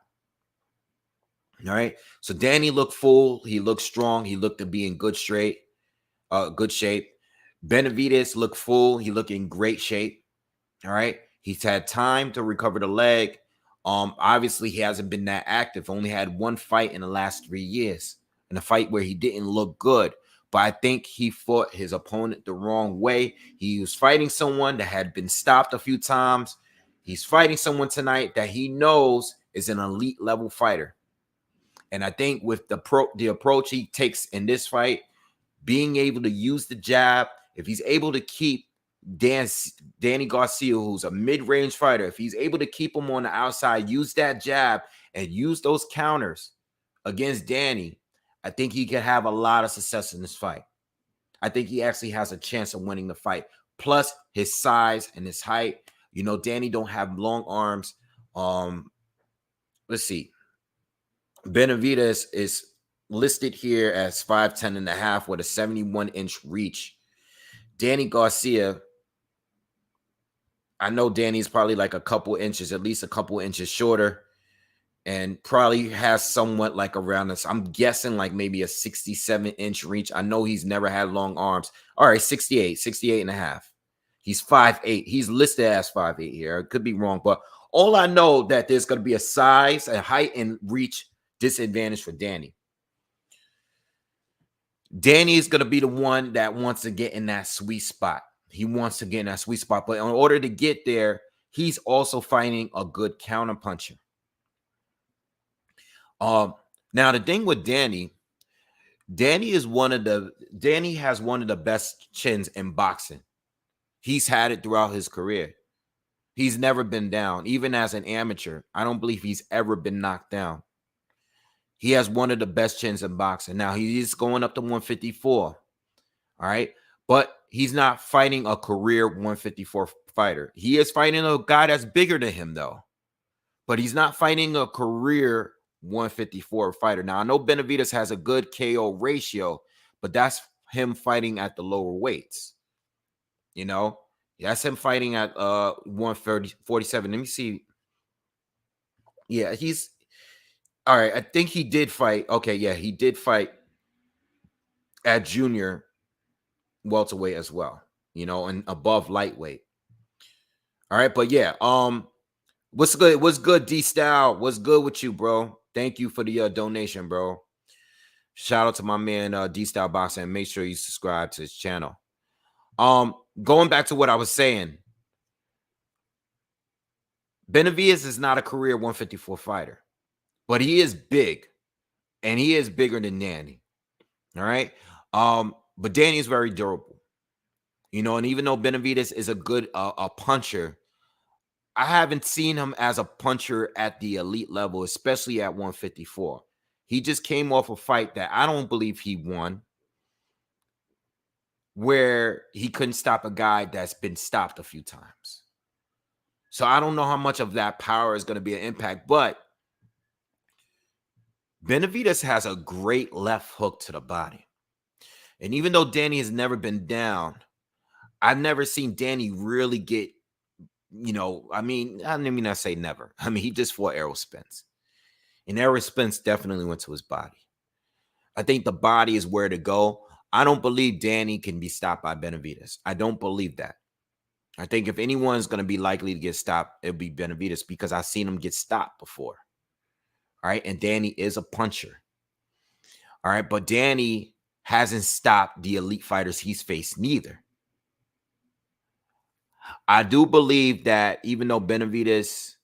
[SPEAKER 1] All right, so Danny looked full. He looked strong. He looked to be in good shape. Benavidez looked full. He looked in great shape. All right, he's had time to recover the leg. Obviously, he hasn't been that active. Only had one fight in the last 3 years, in a fight where he didn't look good. But I think he fought his opponent the wrong way. He was fighting someone that had been stopped a few times. He's fighting someone tonight that he knows is an elite level fighter. And I think with the approach he takes in this fight, being able to use the jab, if he's able to keep Danny Garcia, who's a mid-range fighter, if he's able to keep him on the outside, use that jab and use those counters against Danny, I think he could have a lot of success in this fight. I think he actually has a chance of winning the fight. Plus his size and his height. You know, Danny don't have long arms. Let's see. Benavidez is listed here as 5'10" and a half with a 71-inch reach. Danny Garcia, I know Danny's probably like a couple inches, at least a couple inches shorter, and probably has somewhat like around this. I'm guessing like maybe a 67-inch reach. I know he's never had long arms. All right, 68 and a half. He's 5'8". He's listed as 5'8" here. I could be wrong, but all I know that there's going to be a size, a height, and reach disadvantage for Danny. Danny is going to be the one that wants to get in that sweet spot. He wants to get in that sweet spot, but in order to get there, he's also fighting a good counterpuncher. Now the thing with Danny has one of the best chins in boxing. He's had it throughout his career. He's never been down, even as an amateur. I don't believe he's ever been knocked down. He has one of the best chins in boxing. Now he's going up to 154. All right, but he's not fighting a career 154 fighter. He is fighting a guy that's bigger than him, though. But he's not fighting a career 154 fighter. Now, I know Benavidez has a good KO ratio, but that's him fighting at the lower weights. You know, that's him fighting at 147. Let me see. Yeah, he's all right. I think he did fight. Okay, yeah, he did fight at junior welterweight as well, you know, and above lightweight. All right, but yeah, what's good? What's good, D Style? What's good with you, bro? Thank you for the donation, bro. Shout out to my man D Style Boxing, and make sure you subscribe to his channel. Going back to what I was saying, Benavidez is not a career 154 fighter, but he is big, and he is bigger than Danny. All right. But Danny is very durable, you know, and even though Benavidez is a good a puncher, I haven't seen him as a puncher at the elite level, especially at 154. He just came off a fight that I don't believe he won, where he couldn't stop a guy that's been stopped a few times. So I don't know how much of that power is going to be an impact, but Benavidez has a great left hook to the body. And even though Danny has never been down, I've never seen Danny really get, you know, I mean I say never. I mean, he just fought Errol Spence. And Errol Spence definitely went to his body. I think the body is where to go. I don't believe Danny can be stopped by Benavidez. I don't believe that. I think if anyone's going to be likely to get stopped, it'll be Benavidez because I've seen him get stopped before. All right. And Danny is a puncher. All right. But Danny hasn't stopped the elite fighters he's faced neither. I do believe that even though Benavidez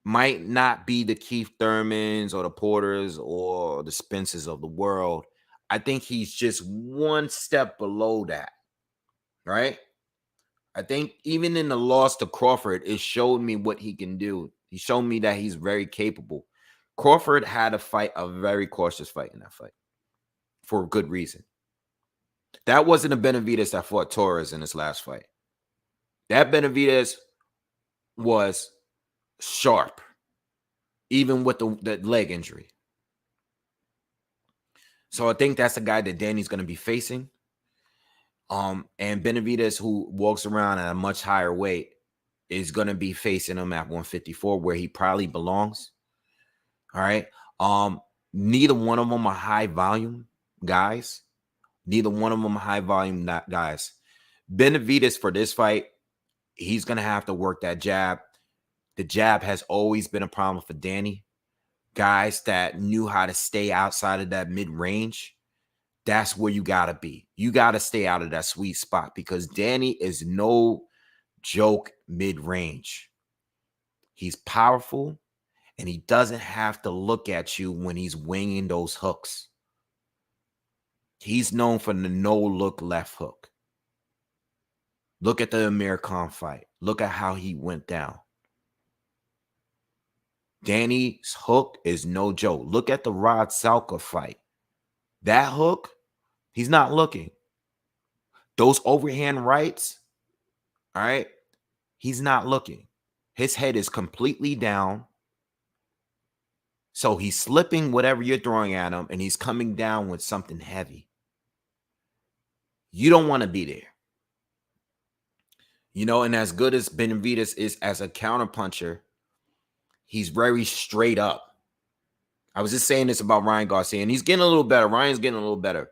[SPEAKER 1] might not be the Keith Thurmans or the Porters or the Spencers of the world, I think he's just one step below that, right? I think even in the loss to Crawford, it showed me what he can do. He showed me that he's very capable. Crawford had to fight a very cautious fight in that fight for a good reason. That wasn't a Benavidez that fought Torres in his last fight. That Benavidez was sharp, even with the leg injury. So I think that's the guy that Danny's going to be facing. And Benavidez, who walks around at a much higher weight, is going to be facing him at 154, where he probably belongs. All right. Neither one of them are high volume guys. Neither one of them are high volume guys. Benavidez for this fight, he's going to have to work that jab. The jab has always been a problem for Danny. Guys that knew how to stay outside of that mid-range, that's where you got to be. You got to stay out of that sweet spot because Danny is no joke mid-range. He's powerful, and he doesn't have to look at you when he's winging those hooks. He's known for the no-look left hook. Look at the Amir Khan fight. Look at how he went down. Danny's hook is no joke. Look at the Rod Salka fight. That hook, he's not looking. Those overhand rights, all right, he's not looking. His head is completely down. So he's slipping whatever you're throwing at him, and he's coming down with something heavy. You don't want to be there. You know, and as good as Benavidez is as a counterpuncher, he's very straight up. I was just saying this about Ryan Garcia, and he's getting a little better. Ryan's getting a little better.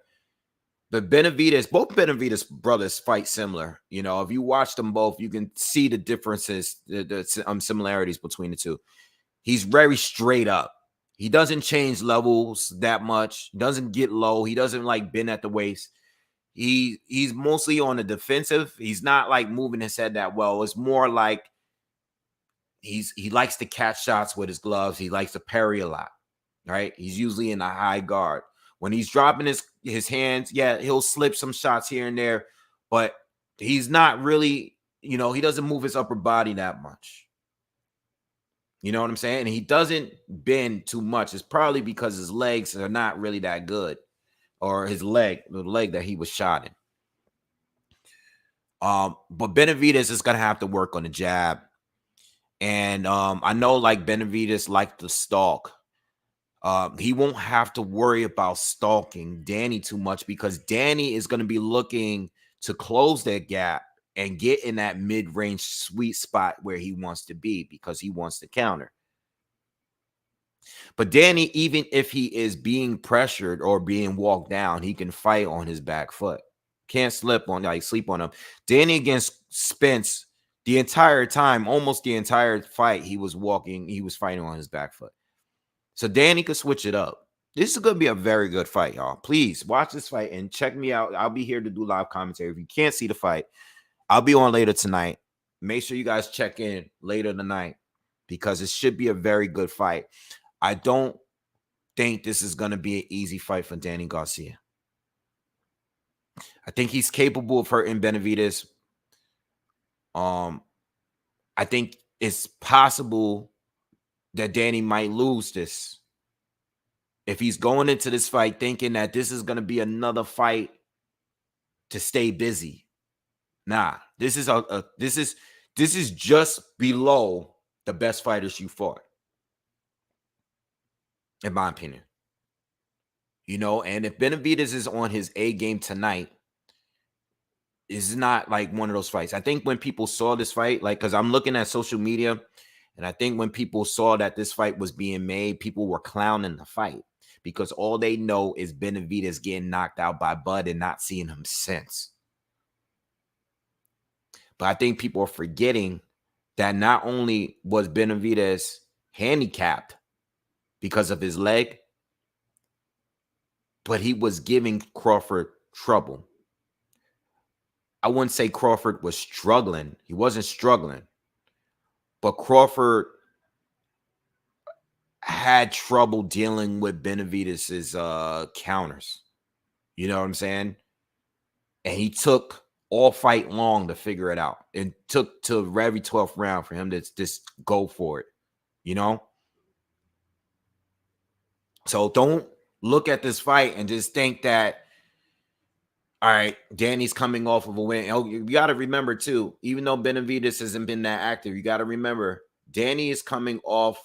[SPEAKER 1] But Benavidez, both Benavidez brothers fight similar. You know, if you watch them both, you can see the differences, the similarities between the two. He's very straight up. He doesn't change levels that much. Doesn't get low. He doesn't like bend at the waist. He's mostly on the defensive. He's not like moving his head that well. It's more like he likes to catch shots with his gloves. He likes to parry a lot, right? He's usually in a high guard. When he's dropping his hands, yeah, he'll slip some shots here and there, but he's not really, you know, he doesn't move his upper body that much. You know what I'm saying? And he doesn't bend too much. It's probably because his legs are not really that good, or his leg, the leg that he was shot in. But Benavidez is going to have to work on the jab. And I know like Benavidez liked to stalk. He won't have to worry about stalking Danny too much because Danny is going to be looking to close that gap and get in that mid-range sweet spot where he wants to be because he wants to counter. But Danny, even if he is being pressured or being walked down, he can fight on his back foot. Can't sleep on him. Danny against Spence, the entire time, almost the entire fight, he was fighting on his back foot. So Danny could switch it up. This is going to be a very good fight, y'all. Please watch this fight and check me out. I'll be here to do live commentary. If you can't see the fight, I'll be on later tonight. Make sure you guys check in later tonight because it should be a very good fight. I don't think this is going to be an easy fight for Danny Garcia. I think he's capable of hurting Benavidez. I think it's possible that Danny might lose this. If he's going into this fight thinking that this is going to be another fight to stay busy. Nah, this is just below the best fighters you fought. In my opinion. And if Benavidez is on his A game tonight, it's not like one of those fights. I think when people saw this fight, because I'm looking at social media, and I think when people saw that this fight was being made, people were clowning the fight because all they know is Benavidez getting knocked out by Bud and not seeing him since. But I think people are forgetting that not only was Benavidez handicapped because of his leg, but he was giving Crawford trouble. I wouldn't say Crawford was struggling. He wasn't struggling. But Crawford had trouble dealing with Benavidez's counters. You know what I'm saying? And he took all fight long to figure it out. It took to every 12th round for him to just go for it. So don't look at this fight and just think that, all right, Danny's coming off of a win. Oh, you got to remember, too, even though Benavidez hasn't been that active, you got to remember, Danny is coming off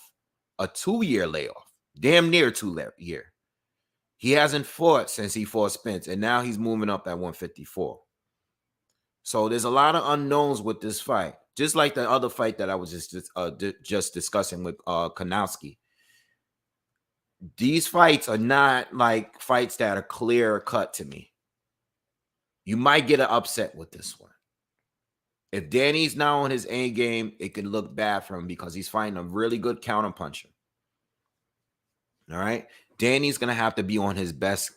[SPEAKER 1] a 2-year layoff, damn near 2-year. He hasn't fought since he fought Spence, and now he's moving up at 154. So there's a lot of unknowns with this fight, just like the other fight that I was just discussing with Kownacki. These fights are not like fights that are clear cut to me. You might get an upset with this one. If Danny's now on his A game, it can look bad for him because he's fighting a really good counterpuncher. All right? Danny's going to have to be on his best.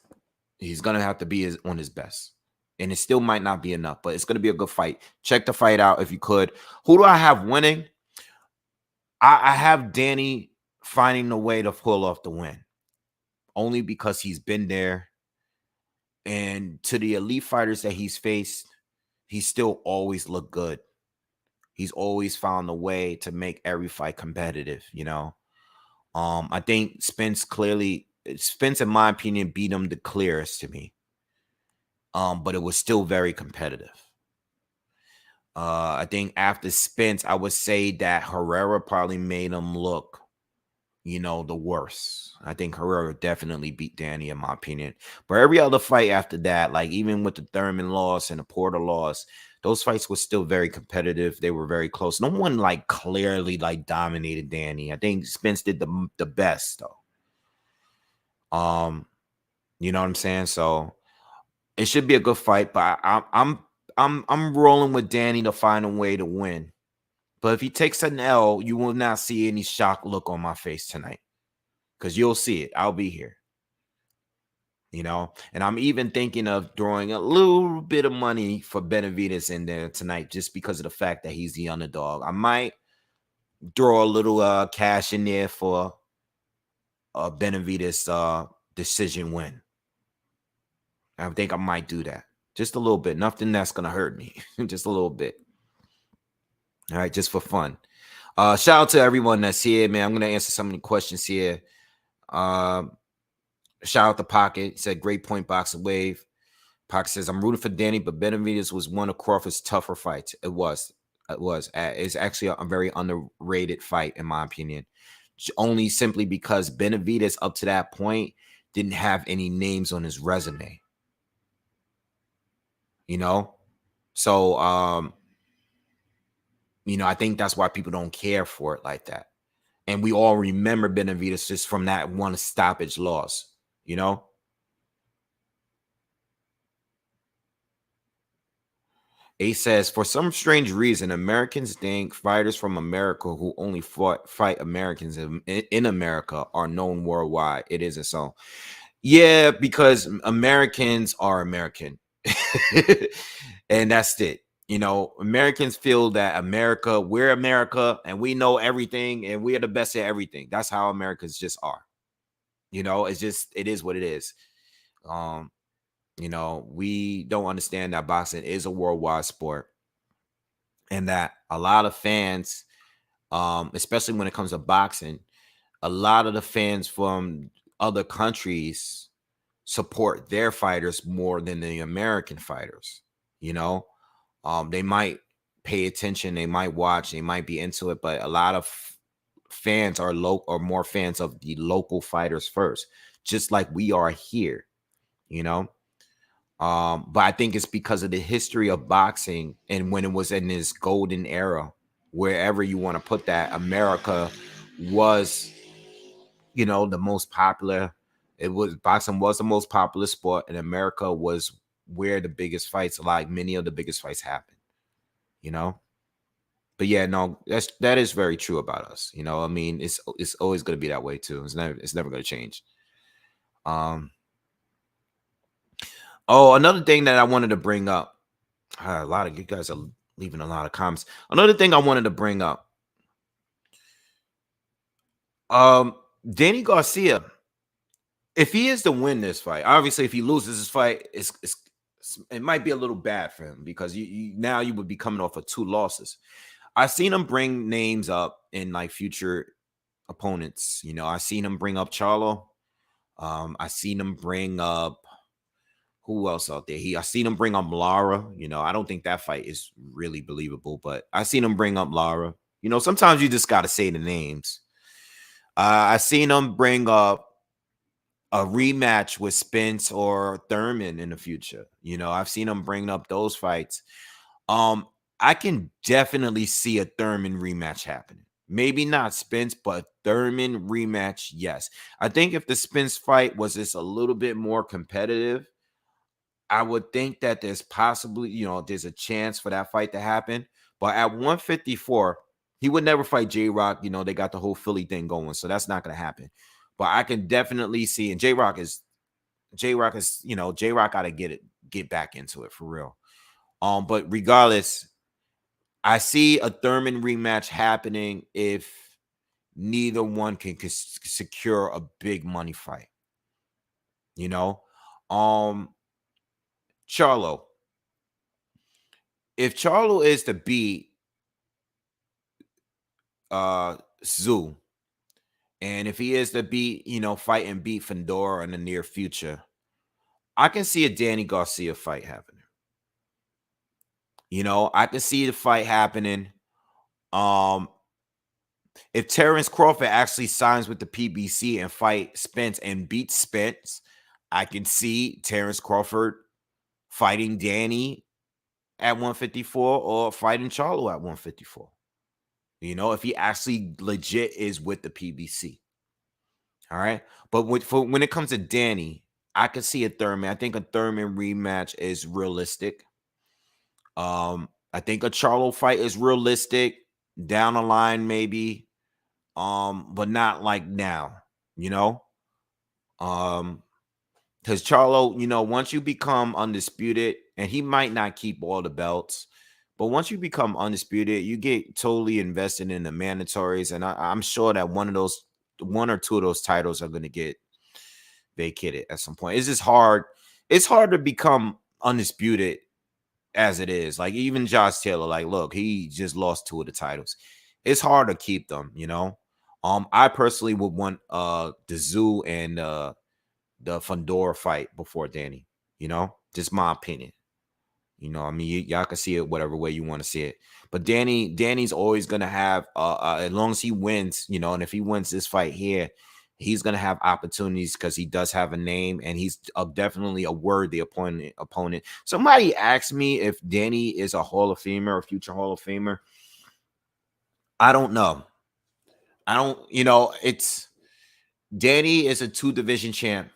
[SPEAKER 1] He's going to have to be on his best. And it still might not be enough, but it's going to be a good fight. Check the fight out if you could. Who do I have winning? I have Danny finding a way to pull off the win. Only because he's been there. And to the elite fighters that he's faced, he still always looked good. He's always found a way to make every fight competitive, I think Spence, in my opinion, beat him the clearest to me. But it was still very competitive. I think after Spence, I would say that Herrera probably made him look, the worst. I think Herrera definitely beat Danny, in my opinion. But every other fight after that, like even with the Thurman loss and the Porter loss, those fights were still very competitive. They were very close. No one clearly dominated Danny. I think Spence did the best though. You know what I'm saying? So it should be a good fight, but I'm rolling with Danny to find a way to win. But if he takes an L, you will not see any shocked look on my face tonight. Because you'll see it. I'll be here. And I'm even thinking of throwing a little bit of money for Benavidez in there tonight just because of the fact that he's the underdog. I might throw a little cash in there for a Benavidez decision win. I think I might do that. Just a little bit. Nothing that's going to hurt me. Just a little bit. All right, just for fun. Shout out to everyone that's here, man. I'm going to answer some of the questions here. Shout out to Pocket. He said, great point, BoxingWave. Pocket says, I'm rooting for Danny, but Benavidez was one of Crawford's tougher fights. It was. It was. It's actually a very underrated fight, in my opinion. Only simply because Benavidez, up to that point, didn't have any names on his resume. You know, so I think that's why people don't care for it like that. And we all remember Benavidez just from that one stoppage loss. You know. A says, for some strange reason, Americans think fighters from America who only fight Americans in America are known worldwide. It isn't so. Yeah, because Americans are American. And that's it. Americans feel that we're America, and we know everything, and we are the best at everything. That's how Americans just are. It is what it is. Um, we don't understand that boxing is a worldwide sport, and that a lot of fans, especially when it comes to boxing, a lot of the fans from other countries support their fighters more than the American fighters. They might pay attention, they might watch, they might be into it, but a lot of fans are more fans of the local fighters first, just like we are here. you know but I think it's because of the history of boxing, and when it was in this golden era, wherever you want to put that, America was, the most popular. Boxing was the most popular sport, and America was where the biggest fights, like many of the biggest fights, happened. You know, but yeah, no, that is very true about us. I mean, it's always going to be that way too. It's never going to change. Um. Oh, another thing that I wanted to bring up. A lot of you guys are leaving a lot of comments. Another thing I wanted to bring up. Danny Garcia, if he is to win this fight, obviously, if he loses this fight, it might be a little bad for him, because now you would be coming off of 2 losses. I've seen him bring names up in like future opponents. I seen him bring up Charlo. I seen him bring up, who else out there? I seen him bring up Lara. I don't think that fight is really believable, but I seen him bring up Lara. Sometimes you just got to say the names. I seen him bring up a rematch with Spence or Thurman in the future. I've seen him bring up those fights. I can definitely see a Thurman rematch happening. Maybe not Spence, but Thurman rematch, yes. I think if the Spence fight was just a little bit more competitive, I would think that there's possibly, there's a chance for that fight to happen. But at 154, he would never fight J-Rock. They got the whole Philly thing going, so that's not going to happen. But I can definitely see, and J-Rock is, J-Rock got to get back into it for real. But regardless, I see a Thurman rematch happening if neither one can secure a big money fight. Charlo. If Charlo is to beat Zoo, and if he is to beat, fight and beat Fedor in the near future, I can see a Danny Garcia fight happening. I can see the fight happening. If Terrence Crawford actually signs with the PBC and fight Spence and beats Spence, I can see Terrence Crawford fighting Danny at 154 or fighting Charlo at 154. If he actually legit is with the PBC. All right. But when it comes to Danny, I could see a Thurman. I think a Thurman rematch is realistic. I think a Charlo fight is realistic down the line, maybe. But not like now, because Charlo, once you become undisputed, and he might not keep all the belts, but once you become undisputed, you get totally invested in the mandatories, and I'm sure that one or two of those titles are going to get vacated at some point. It's just hard. It's hard to become undisputed as it is. Like, even Josh Taylor, like, look, he just lost 2 of the titles. It's hard to keep them, I personally would want the Zoo and the Fedor fight before Danny, just my opinion. You know, I mean, y'all can see it whatever way you want to see it. But Danny's always gonna have, as long as he wins, you know, and if he wins this fight here, he's gonna have opportunities because he does have a name, and he's definitely a worthy opponent. Somebody asked me if Danny is a Hall of Famer or future Hall of Famer. I don't know. I don't, you know, it's Danny is a 2 division champ,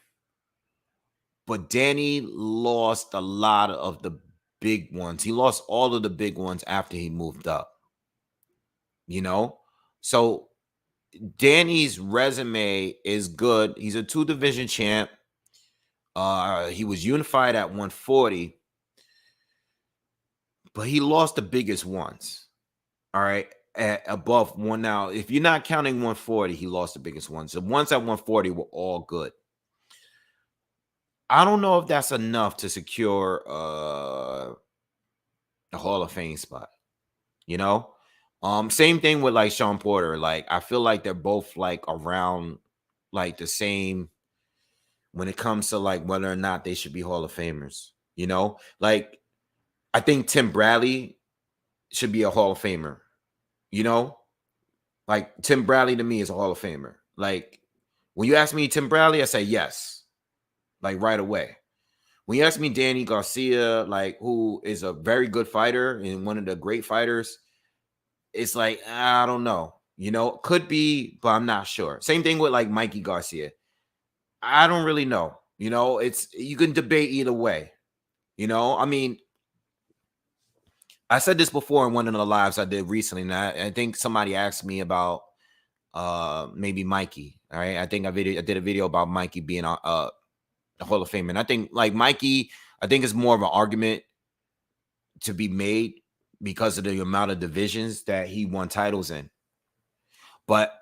[SPEAKER 1] but Danny lost a lot of the big ones. He lost all of the big ones after he moved up, you know? So Danny's resume is good. He's a 2 division champ. He was unified at 140, but he lost the biggest ones. All right. At above one now. If you're not counting 140, he lost the biggest ones. The ones at 140 were all good. I don't know if that's enough to secure a Hall of Fame spot. You know? Same thing with like Sean Porter. Like, I feel like they're both like around like the same when it comes to like whether or not they should be Hall of Famers. You know, like I think Tim Bradley should be a Hall of Famer. You know, like Tim Bradley to me is a Hall of Famer. Like when you ask me Tim Bradley, I say yes, like right away. When you ask me Danny Garcia, like who is a very good fighter and one of the great fighters, it's like I don't know. You know, could be, but I'm not sure. Same thing with like Mikey Garcia. I don't really know. You know, it's you can debate either way. You know, I mean, I said this before in one of the lives I did recently, and I think somebody asked me about maybe Mikey. All right. I think I did a video about Mikey being a Hall of Fame. And I think like Mikey, I think it's more of an argument to be made because of the amount of divisions that he won titles in. But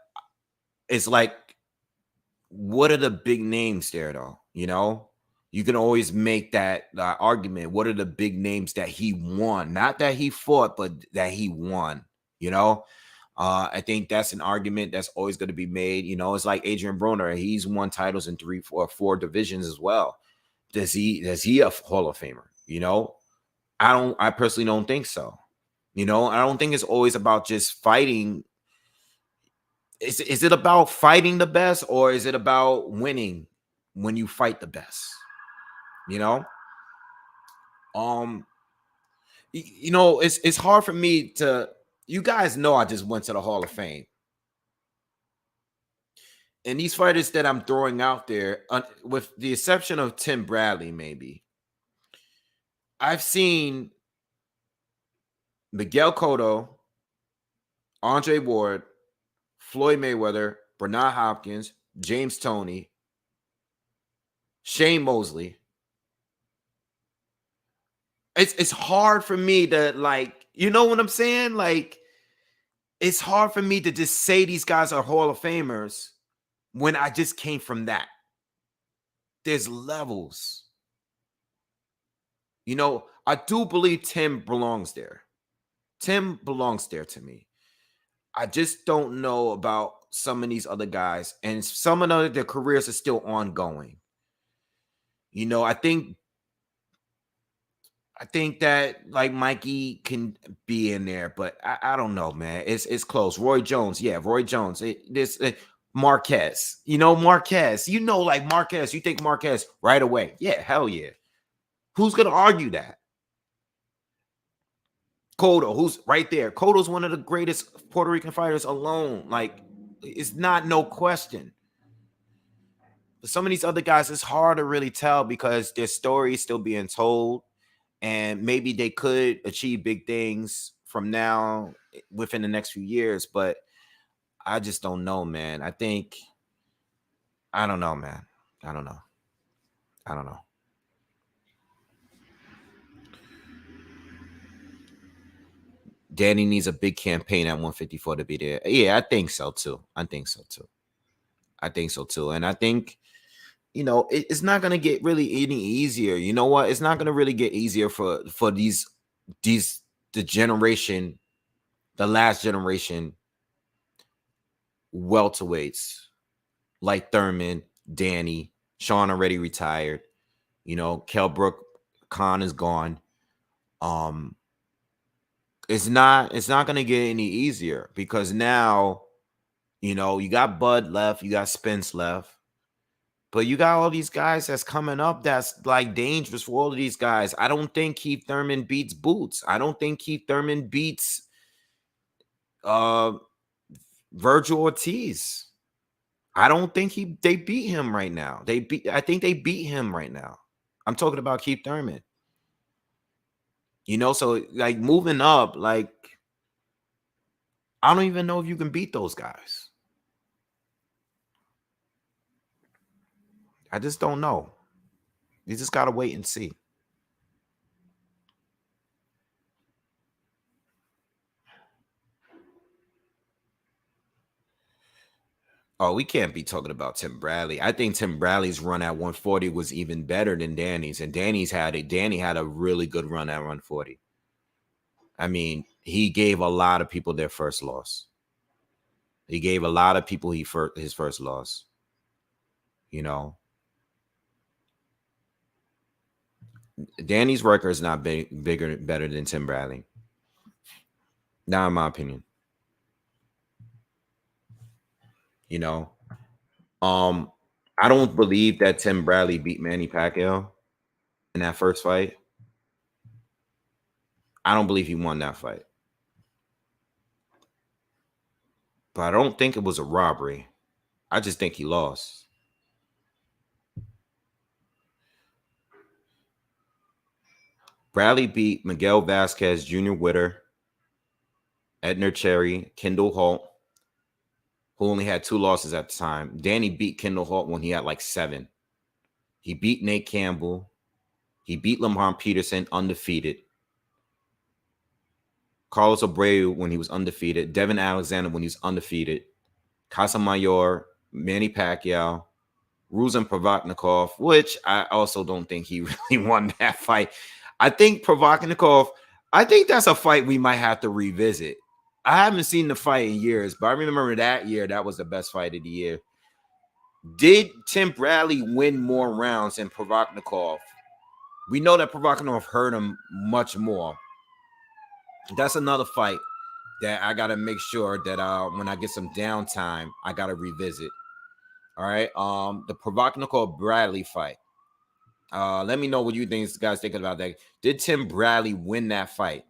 [SPEAKER 1] it's like, what are the big names there though? You know, you can always make that argument. What are the big names that he won? Not that he fought, but that he won, you know? I think that's an argument that's always going to be made. You know, it's like Adrian Broner. He's won titles in 3, 4, 4 divisions as well. Does he a Hall of Famer? You know, I personally don't think so. You know, I don't think it's always about just fighting. Is it about fighting the best, or is it about winning when you fight the best? You know? You know, it's hard for me to, you guys know I just went to the Hall of Fame. And these fighters that I'm throwing out there, with the exception of Tim Bradley, maybe, I've seen Miguel Cotto, Andre Ward, Floyd Mayweather, Bernard Hopkins, James Toney, Shane Mosley. It's hard for me to, like, you know what I'm saying? Like, it's hard for me to just say these guys are Hall of Famers when I just came from that. There's levels. You know, I do believe Tim belongs there. Tim belongs there to me. I just don't know about some of these other guys, and some of their careers are still ongoing. You know, I think that like Mikey can be in there, but I don't know, man. It's close. Roy Jones, yeah, Roy Jones. Marquez, you know, Marquez. You know, like Marquez. You think Marquez right away? Yeah, hell yeah. Who's gonna argue that? Cotto, who's right there. Cotto's one of the greatest Puerto Rican fighters alone. Like, it's not no question. But some of these other guys, it's hard to really tell because their story is still being told. And maybe they could achieve big things from now within the next few years. But I just don't know, man. I don't know, man. I don't know. I don't know. Danny needs a big campaign at 154 to be there. Yeah, I think so too. I think so too. And I think, you know, it's not going to get really any easier. You know what? It's not going to really get easier for the generation, the last generation welterweights like Thurman, Danny, Sean already retired. You know, Kell Brook, Khan is gone. Um, it's not gonna get any easier because now, you got Bud left, you got Spence left, but you got all these guys that's coming up that's like dangerous for all of these guys. I don't think Keith Thurman beats Boots. I don't think Keith Thurman beats uh Virgil Ortiz. I don't think they beat him right now. I think they beat him right now. I'm talking about Keith Thurman. So like moving up, like I don't even know if you can beat those guys. I just don't know. You just gotta wait and see. Oh, we can't be talking about Tim Bradley. I think Tim Bradley's run at 140 was even better than Danny's, and Danny had a really good run at 140. I mean, he gave a lot of people their first loss. He gave a lot of people his first loss. Danny's record is not better than Tim Bradley. Not in my opinion. I don't believe that Tim Bradley beat Manny Pacquiao in that first fight. I don't believe he won that fight. But I don't think it was a robbery. I just think he lost. Bradley beat Miguel Vasquez, Jr. Witter, Edner Cherry, Kendall Holt, who only had 2 losses at the time. Danny beat Kendall Holt when he had like 7. He beat Nate Campbell. He beat Lamont Peterson, undefeated. Carlos Abreu when he was undefeated. Devin Alexander when he was undefeated. Casamayor, Manny Pacquiao, Ruslan Provodnikov, which I also don't think he really won that fight. I think Provodnikov, I think that's a fight we might have to revisit. I haven't seen the fight in years, but I remember that year, that was the best fight of the year. Did Tim Bradley win more rounds than Provodnikov? We know that Provodnikov hurt him much more. That's another fight that I got to make sure that when I get some downtime, I got to revisit. All right. The Provodnikov Bradley fight. Let me know what you guys think about that. Did Tim Bradley win that fight?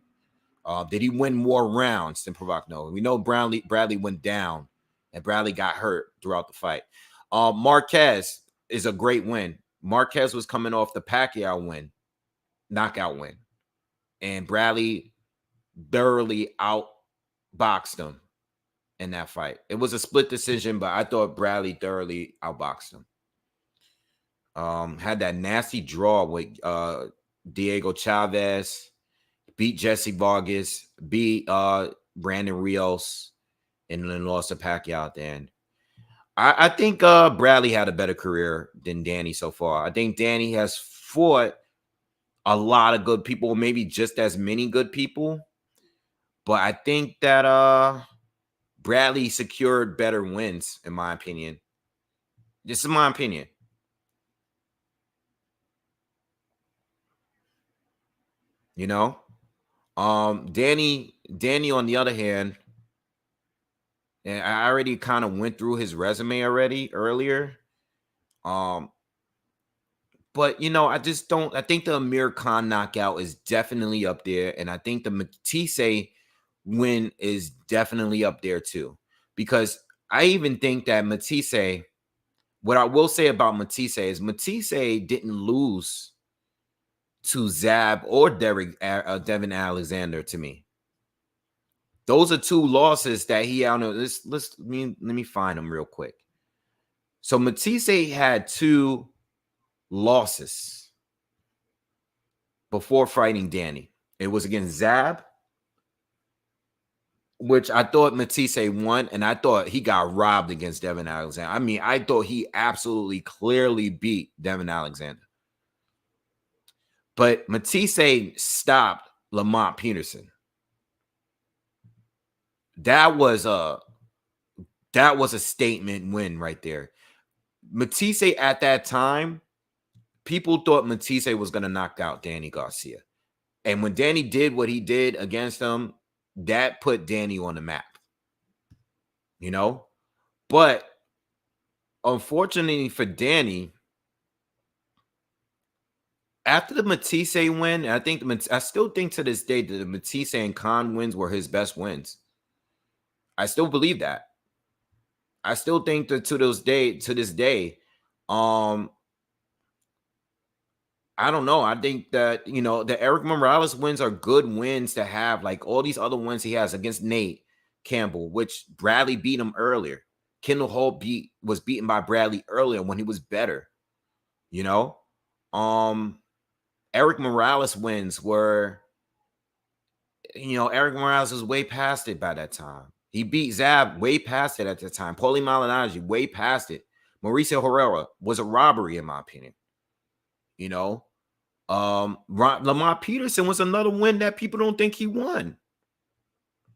[SPEAKER 1] Did he win more rounds than Provodnikov? We know Bradley went down and Bradley got hurt throughout the fight. Marquez is a great win. Marquez was coming off the Pacquiao knockout win. And Bradley thoroughly outboxed him in that fight. It was a split decision, but I thought Bradley thoroughly outboxed him. Had that nasty draw with Diego Chavez, beat Jesse Vargas, beat Brandon Rios, and then lost to Pacquiao at the end. I think Bradley had a better career than Danny so far. I think Danny has fought a lot of good people, maybe just as many good people. But I think that Bradley secured better wins, in my opinion. This is my opinion. Danny, on the other hand, and I already kind of went through his resume earlier. But I think the Amir Khan knockout is definitely up there, and I think the Matisse win is definitely up there too, because I even think that Matisse, what I will say about Matisse is Matisse didn't lose to Zab or Devin Alexander to me. Those are 2 losses that he out. Let me find them real quick. So Matisse had 2 losses before fighting Danny. It was against Zab, which I thought Matisse won, and I thought he got robbed against Devin Alexander. I mean, I thought he absolutely clearly beat Devin Alexander. But Matisse stopped Lamont Peterson. That was a statement win right there. Matisse at that time, people thought Matisse was going to knock out Danny Garcia. And when Danny did what he did against him, that put Danny on the map, you know? But unfortunately for Danny, after the Matisse win, I still think to this day that the Matisse and Khan wins were his best wins. I still believe that. I still think that to this day, I don't know. I think that, the Eric Morales wins are good wins to have. Like all these other wins he has against Nate Campbell, which Bradley beat him earlier. Kendall Holt was beaten by Bradley earlier when he was better. You know, Eric Morales wins were, Eric Morales was way past it by that time. He beat Zab way past it at the time. Paulie Malignaggi way past it. Mauricio Herrera was a robbery in my opinion. Lamont Peterson was another win that people don't think he won.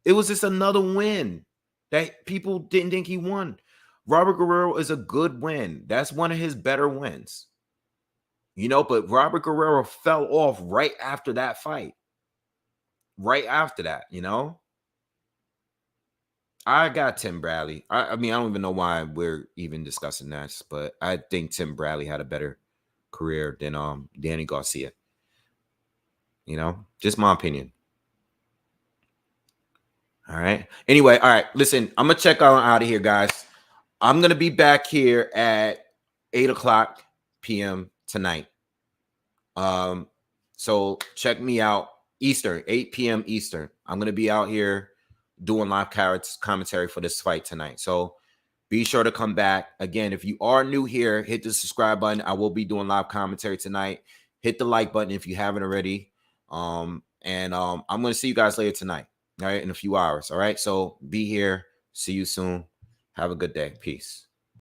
[SPEAKER 1] It was just another win that people didn't think he won. Robert Guerrero is a good win. That's one of his better wins. But Robert Guerrero fell off right after that fight. Right after that, I got Tim Bradley. I mean, I don't even know why we're even discussing that, but I think Tim Bradley had a better career than Danny Garcia. Just my opinion. All right. Anyway, all right. Listen, I'm gonna check out of here, guys. I'm gonna be back here at 8:00 p.m. tonight. So check me out Eastern, 8 p.m. Eastern. I'm gonna be out here doing live commentary for this fight tonight. So be sure to come back. Again, if you are new here, hit the subscribe button. I will be doing live commentary tonight. Hit the like button if you haven't already. I'm gonna see you guys later tonight. All right, in a few hours. All right. So be here. See you soon. Have a good day. Peace.